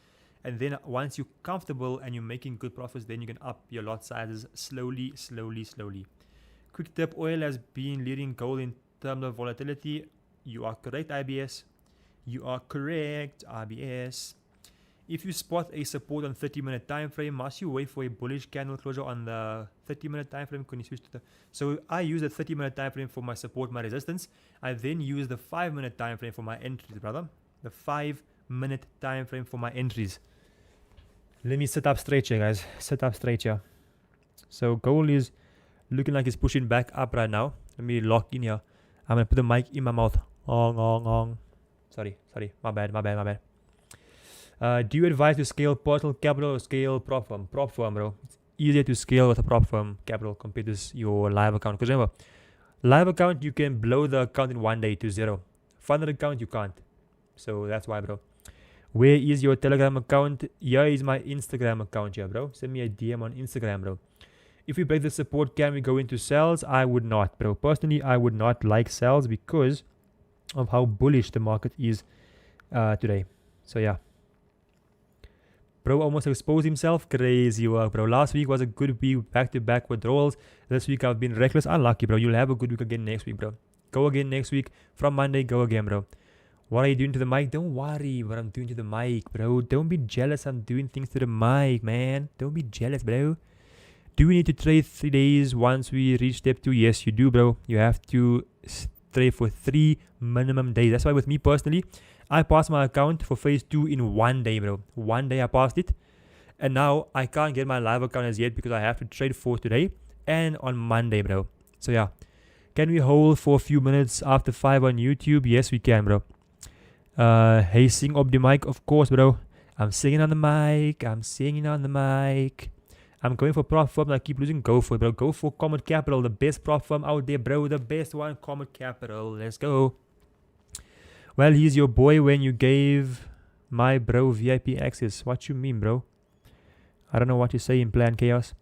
And then once you're comfortable and you're making good profits, then you can up your lot sizes slowly. Quick tip, oil has been leading gold in terms of volatility. You are correct, IBS. You are correct, IBS. If you spot a support on 30-minute time frame, must you wait for a bullish candle closure on the 30-minute time frame? Can you switch to the... So I use the 30-minute time frame for my support, my resistance. I then use the 5-minute time frame for my entries, brother. The 5-minute time frame for my entries. Let me sit up straight here, guys. Sit up straight here. So gold is looking like it's pushing back up right now. Let me lock in here. I'm gonna put the mic in my mouth. Sorry. My bad. Do you advise to scale personal capital or scale prop firm? Prop firm, bro. It's easier to scale with a prop firm capital compared to your live account. Because remember, live account, you can blow the account in one day to zero. Funded account, you can't. So that's why, bro. Where is your Telegram account? Here is my Instagram account here, bro. Send me a DM on Instagram, bro. If we break the support, can we go into sales? I would not, bro. Personally, I would not like sales because of how bullish the market is today. So yeah. Bro almost exposed himself. Crazy work, bro. Last week was a good week, back-to-back withdrawals. This week I've been reckless. Unlucky, bro. You'll have a good week again next week, bro. Go again next week. From Monday, go again, bro. What are you doing to the mic? Don't worry what I'm doing to the mic, bro. Don't be jealous I'm doing things to the mic, man. Don't be jealous, bro. Do we need to trade 3 days once we reach step 2? Yes, you do, bro. You have to trade for 3 minimum days. That's why with me personally, I passed my account for phase 2 in 1 day, bro. 1 day I passed it. And now I can't get my live account as yet because I have to trade for today and on Monday, bro. So yeah. Can we hold for a few minutes after 5 on YouTube? Yes, we can, bro. Hey, sing up the mic, of course, bro. I'm singing on the mic. I'm going for prop firm. I keep losing. Go for it, bro. Go for Comit Capital, the best prop firm out there, bro. The best one, Comit Capital. Let's go. Well, he's your boy when you gave my bro VIP access. What you mean, bro? I don't know what you say in Plan Chaos.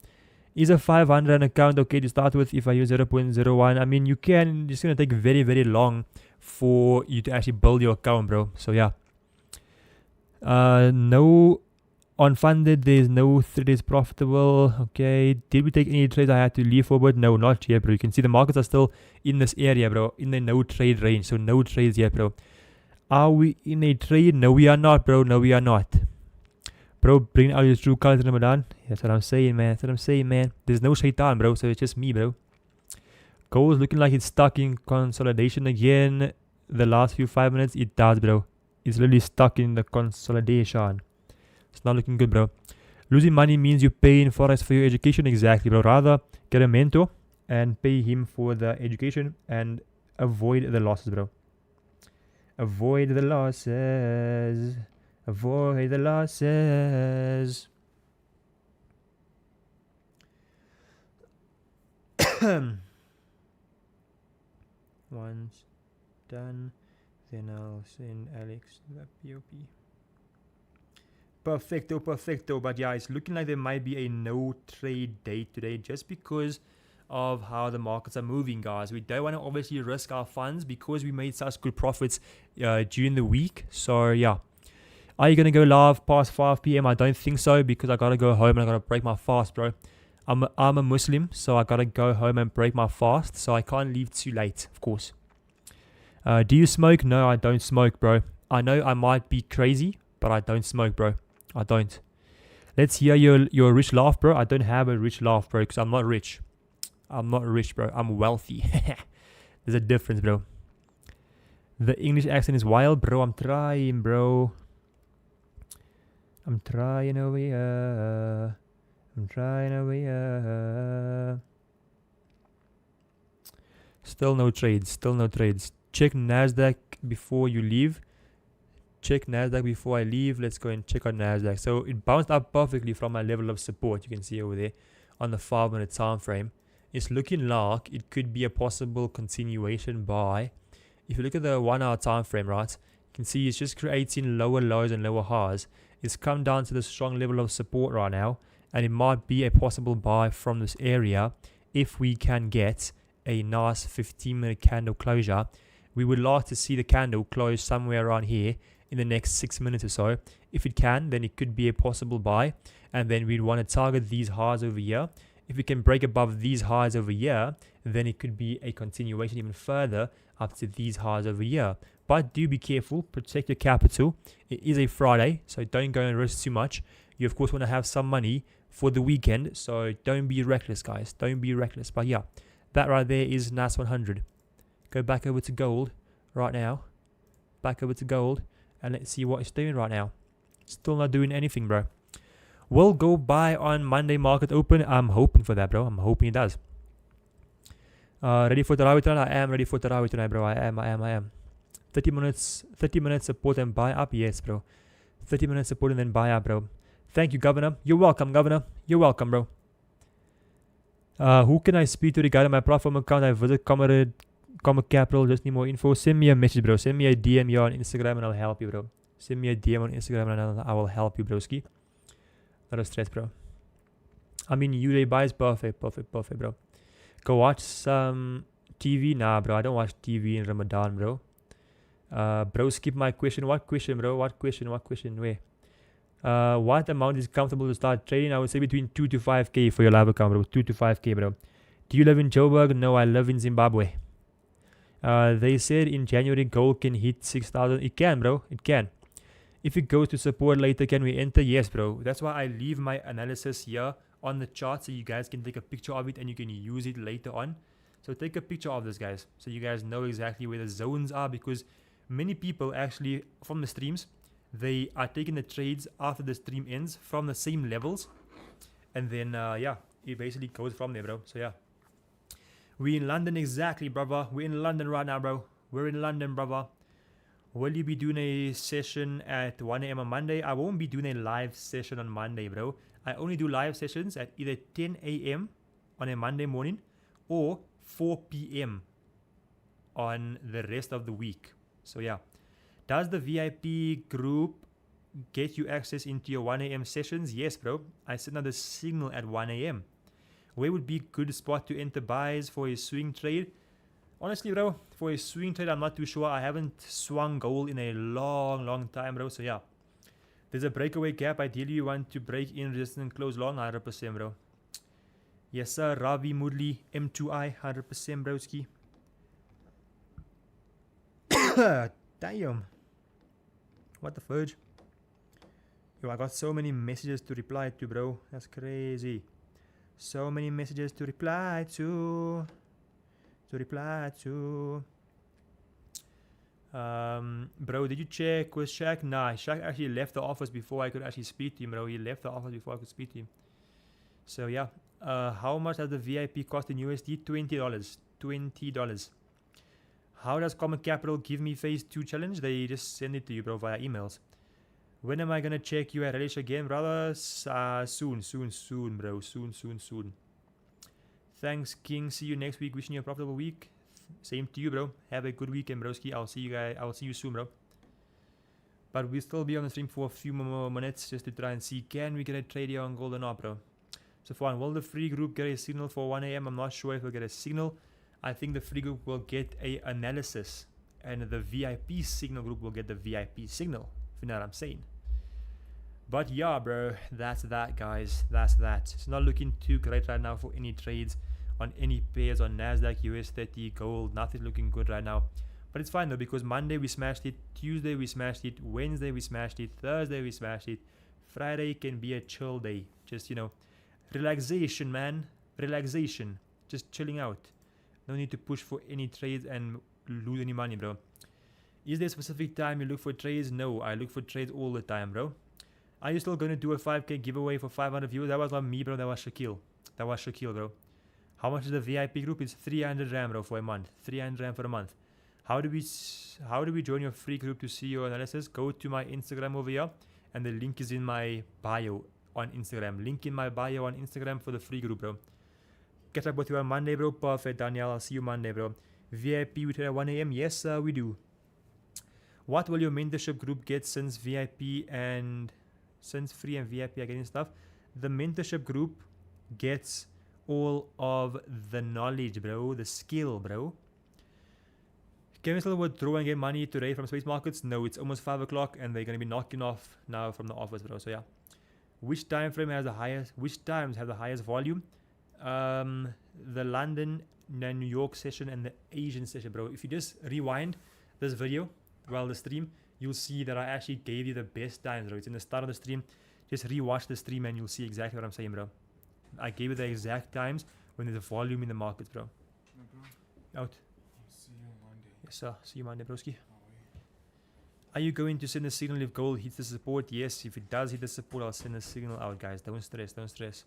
Is a 500 account okay to start with if I use 0.01? I mean, you can. It's going to take very, very long for you to actually build your account, bro. So, yeah. No unfunded. There's no 3 days profitable. Okay. Did we take any trades I had to leave for? But no, not yet, bro. You can see the markets are still in this area, bro. In the no trade range. So, no trades yet, bro. Are we in a trade? No, we are not, bro. No, we are not. Bro, bring out your true colors in Ramadan. That's what I'm saying, man. There's no shaitan, bro. So it's just me, bro. Gold's looking like it's stuck in consolidation again. The last few 5 minutes, it does, bro. It's literally stuck in the consolidation. It's not looking good, bro. Losing money means you pay in forex for your education. Exactly, bro. Rather get a mentor and pay him for the education and avoid the losses, bro. Avoid the losses. Avoid the losses. Once done, then I'll send Alex the POP. Perfecto. But yeah, it's looking like there might be a no trade day today just because of how the markets are moving, guys. We don't want to obviously risk our funds because we made such good profits during the week. So yeah. Are you going to go live past 5 p.m.? I don't think so because I got to go home and I got to break my fast, bro. I'm a Muslim, so I got to go home and break my fast. So I can't leave too late, of course. Do you smoke? No, I don't smoke, bro. I know I might be crazy, but I don't smoke, bro. I don't. Let's hear your rich laugh, bro. I don't have a rich laugh, bro, because I'm not rich. I'm not rich, bro. I'm wealthy. There's a difference, bro. The English accent is wild, bro. I'm trying, bro. I'm trying over here. Still no trades. Still no trades. Check NASDAQ before you leave. Check NASDAQ before I leave. Let's go and check on NASDAQ. So it bounced up perfectly from my level of support. You can see over there on the 5-minute time frame. It's looking like it could be a possible continuation buy. If you look at the 1 hour time frame, right, you can see it's just creating lower lows and lower highs. It's come down to the strong level of support right now, and it might be a possible buy from this area if we can get a nice 15-minute candle closure. We would like to see the candle close somewhere around here in the next 6 minutes or so. If it can, then it could be a possible buy, and then we'd want to target these highs over here. If we can break above these highs over here, then it could be a continuation even further up to these highs over here. But do be careful, protect your capital. It is a Friday, so don't go and risk too much. You of course want to have some money for the weekend, so don't be reckless, guys. Don't be reckless. But yeah, that right there is NAS 100. Go back over to gold right now. Back over to gold, and let's see what it's doing right now. Still not doing anything, bro. Will go buy on Monday market open. I'm hoping for that, bro. I'm hoping it does. Ready for Tarawih tonight? I am ready for Tarawih tonight, bro. I am. 30 minutes support and buy up. Yes, bro. 30 minutes support and then buy up, bro. Thank you, Governor. You're welcome, Governor. You're welcome, bro. Who can I speak to regarding my platform account? I visit Comit Capital. Just need more info. Send me a message, bro. Send me a DM here on Instagram and I'll help you, bro. Send me a DM on Instagram and I will help you, broski. Not a stress, bro. I mean, U-Day buy is perfect, bro. Go watch some TV. Nah, bro. I don't watch TV in Ramadan, bro. Bro, skip my question. What question, bro? What question? Where? What amount is comfortable to start trading? I would say between 2 to 5k for your live account, bro. 2 to 5k, bro. Do you live in Joburg? No, I live in Zimbabwe. They said in January gold can hit 6,000. It can, bro. It can. If it goes to support later, can we enter? Yes, bro. That's why I leave my analysis here on the chart so you guys can take a picture of it and you can use it later on. So take a picture of this, guys, so you guys know exactly where the zones are, because many people actually from the streams, they are taking the trades after the stream ends from the same levels, and then yeah, it basically goes from there, bro. So yeah, we in London. Exactly, brother. We're in London right now, bro. We're in London, brother. Will you be doing a session at 1 a.m. on Monday? I won't be doing a live session on Monday, bro. I only do live sessions at either 10 a.m. on a Monday morning or 4 p.m. on the rest of the week. So yeah. Does the VIP group get you access into your 1 a.m. sessions? Yes, bro. I send out the signal at 1 a.m. Where would be a good spot to enter buys for a swing trade? Honestly, bro, for a swing trade, I'm not too sure. I haven't swung gold in a long time, bro. So yeah. There's a breakaway gap. Ideally, you want to break in resistance and close long. 100%, bro. Yes, sir. Ravi Moodley, M2I, 100%, broski. Damn. What the fudge? Yo, I got so many messages to reply to, bro. That's crazy. So many messages to reply to. Bro, did you check with Shaq? Nah, Shaq actually left the office before I could actually speak to him, bro. He left the office before I could speak to him. So yeah. How much does the VIP cost in USD? $20. How does Comit Capital give me phase 2 challenge? They just send it to you, bro, via emails. When am I gonna check you at Relish again, brother? Soon, bro. Soon. Thanks, King. See you next week. Wishing you a profitable week. Same to you, bro. Have a good weekend, broski. I'll see you guys. I'll see you soon, bro. But we'll still be on the stream for a few more minutes just to try and see, can we get a trade here on gold or not, bro? Safwaan, will the free group get a signal for 1 a.m.? I'm not sure if we'll get a signal. I think the free group will get a analysis, and the VIP signal group will get the VIP signal, if you know what I'm saying. But yeah, bro, that's that, guys. That's that. It's not looking too great right now for any trades on any pairs on NASDAQ, US 30, gold. Nothing looking good right now. But it's fine though, because Monday we smashed it, Tuesday we smashed it, Wednesday we smashed it, Thursday we smashed it. Friday can be a chill day. Just, you know, relaxation, man. Relaxation. Just chilling out. No need to push for any trades and lose any money, bro. Is there a specific time you look for trades? No, I look for trades all the time, bro. Are you still going to do a 5k giveaway for 500 viewers? That was not me, bro. That was Shaquille. Bro. How much is the VIP group? It's 300 Rand, bro, for a month. 300 Rand for a month. How do we join your free group to see your analysis? Go to my Instagram over here, and the link is in my bio on Instagram. Link in my bio on Instagram for the free group, bro. Catch up with you on Monday, bro. Perfect, Daniel. I'll see you Monday, bro. VIP, we trade at 1 a.m. Yes, we do. What will your mentorship group get since free and VIP are getting stuff? The mentorship group gets all of the knowledge, bro. The skill, bro. Can we still withdraw and get money today from space markets? No, it's almost 5 o'clock and they're going to be knocking off now from the office, bro. So yeah. Which time frame has the highest? Which times have the highest volume? The London and New York session and the Asian session, bro. If you just rewind this video while the stream, you'll see that I actually gave you the best times, bro. It's in the start of the stream. Just rewatch the stream and you'll see exactly what I'm saying, bro. I gave you the exact times when there's a volume in the markets, bro. No, bro. Out. See you on Monday. Yes, sir. See you Monday, broski. Are you going to send a signal if gold hits the support? Yes, if it does hit the support, I'll send a signal out, guys. Don't stress, don't stress.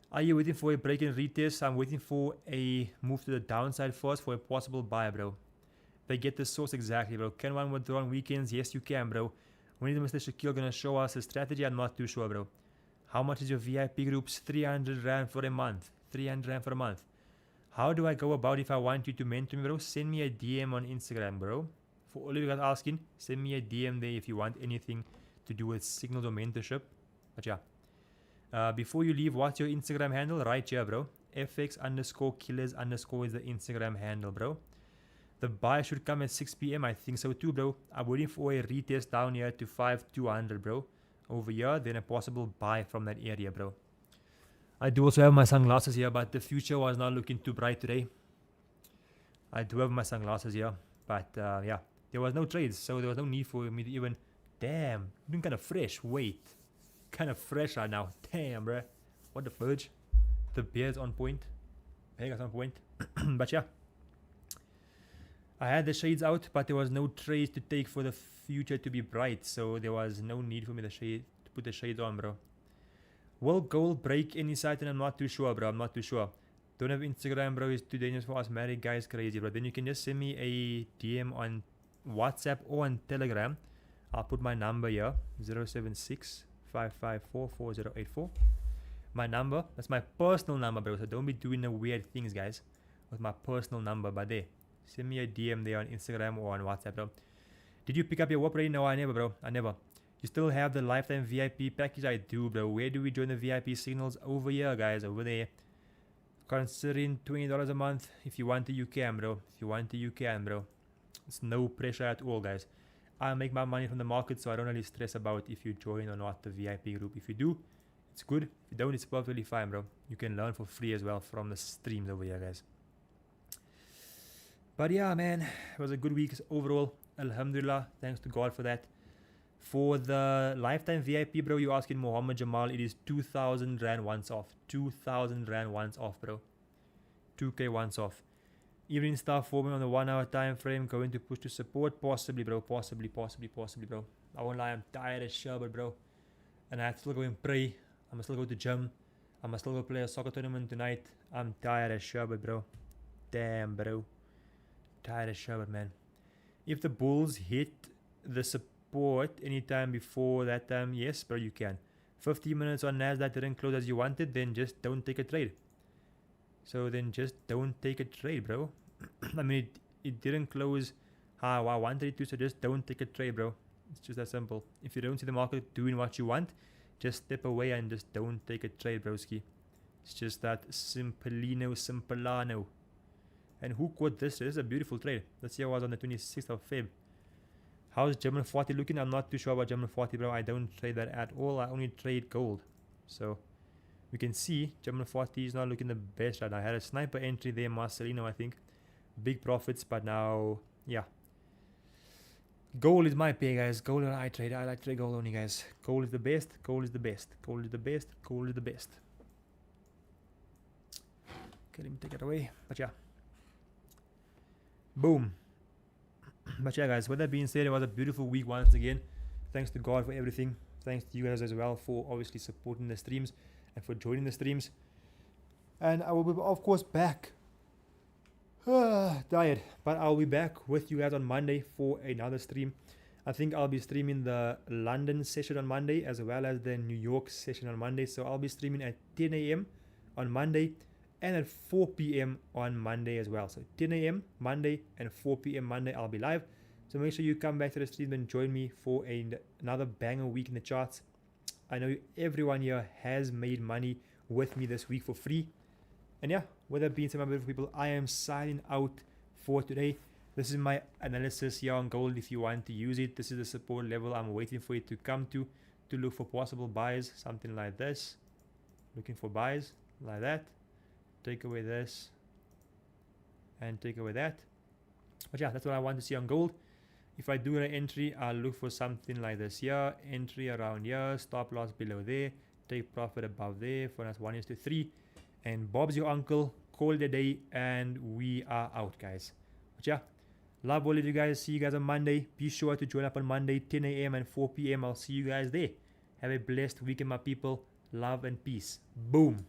Are you waiting for a break and retest? I'm waiting for a move to the downside first for a possible buy, bro. They get the source exactly, bro. Can one withdraw on weekends? Yes, you can, bro. When is Mr. Shaquille going to show us his strategy? I'm not too sure, bro. How much is your VIP groups? 300 Rand for a month. 300 Rand for a month. How do I go about if I want you to mentor me, bro? Send me a DM on Instagram, bro. For all of you guys asking, send me a DM there if you want anything to do with signals or mentorship. But yeah. Before you leave, what's your Instagram handle? Right here, bro. FX_killers_ is the Instagram handle, bro. The buy should come at 6 p.m. I think so too, bro. I'm waiting for a retest down here to 5,200, bro. Over here, then a possible buy from that area, bro. I do also have my sunglasses here, but the future was not looking too bright today. I do have my sunglasses here, but yeah. There was no trades, so there was no need for me to even... Damn, looking kind of fresh. Wait. Kind of fresh right now. Damn, bro. What the fudge? The beard's on point. Hair's on point. But yeah. I had the shades out, but there was no trades to take for the future to be bright, so there was no need for me to put the shades on, bro. Will gold break any site? And I'm not too sure, bro. I'm not too sure. Don't have Instagram, bro. It's too dangerous for us married guys. Crazy, bro. Then you can just send me a DM on WhatsApp or on Telegram. I'll put my number here, 076-554-4084. My number, that's my personal number, bro. So don't be doing the weird things, guys, with my personal number. But there, send me a DM there on Instagram or on WhatsApp, bro. Did you pick up your WAP already? No, I never, bro. I never. You still have the lifetime VIP package? I do, bro. Where do we join the VIP signals? Over here, guys, over there. Considering $20 a month. If you want to, you can, bro. If you want to, you can, bro. It's no pressure at all, guys. I make my money from the market, so I don't really stress about if you join or not the VIP group. If you do, it's good. If you don't, it's perfectly fine, bro. You can learn for free as well from the streams over here, guys. But yeah, man, it was a good week overall. Alhamdulillah, thanks to God for that. For the lifetime VIP, bro, you're asking Muhammad Jamal, it is 2,000 Rand once off. 2,000 Rand once off, bro. 2K once off. Evening stuff forming on the 1 hour time frame, going to push to support, possibly, bro. Possibly, bro. I won't lie, I'm tired as sherbet, bro. And I have to still go and pray. I must still go to gym. I must still go play a soccer tournament tonight. I'm tired as sherbet, bro. Damn, bro. Tired as sherbet, man. If the bulls hit the support anytime before that time, yes, bro, you can. 15 minutes on Nasdaq didn't close as you wanted, then just don't take a trade. So then just don't take a trade, bro. I mean, it didn't close how I wanted it to, so just don't take a trade, bro. It's just that simple. If you don't see the market doing what you want, just step away and just don't take a trade, broski. It's just that simplano. And who caught this? This is a beautiful trade. Let's see how I was on the 26th of Feb. How's German 40 looking? I'm not too sure about German 40, bro. I don't trade that at all. I only trade gold. So we can see German 40 is not looking the best right now. I had a sniper entry there, Marcelino, I think. Big profits, but now, yeah. Gold is my pay, guys. Gold and I trade. I like to trade gold only, guys. Gold is the best. Gold is the best. Gold is the best. Gold is the best. Okay, let me take it away. But yeah. Boom. But yeah, guys, with that being said, it was a beautiful week once again. Thanks to God for everything. Thanks to you guys as well for obviously supporting the streams and for joining the streams. And I will be, of course, back. Tired. But I'll be back with you guys on Monday for another stream. I think I'll be streaming the London session on Monday as well as the New York session on Monday. So I'll be streaming at 10 a.m. on Monday and at 4 p.m. on Monday as well. So 10 a.m. Monday and 4 p.m. Monday I'll be live. So make sure you come back to the stream and join me for another banger week in the charts. I know everyone here has made money with me this week for free. And yeah, with that being said, my beautiful people, I am signing out for today. This is my analysis here on gold if you want to use it. This is the support level I'm waiting for it to come to look for possible buys, something like this. Looking for buys like that. Take away this and take away that. But yeah, that's what I want to see on gold. If I do an entry, I'll look for something like this here. Entry around here, stop loss below there, take profit above there for us 1:3. And Bob's your uncle. Call it a day, and we are out, guys. But yeah, love all of you guys. See you guys on Monday. Be sure to join up on Monday, 10 a.m. and 4 p.m. I'll see you guys there. Have a blessed weekend, my people. Love and peace. Boom.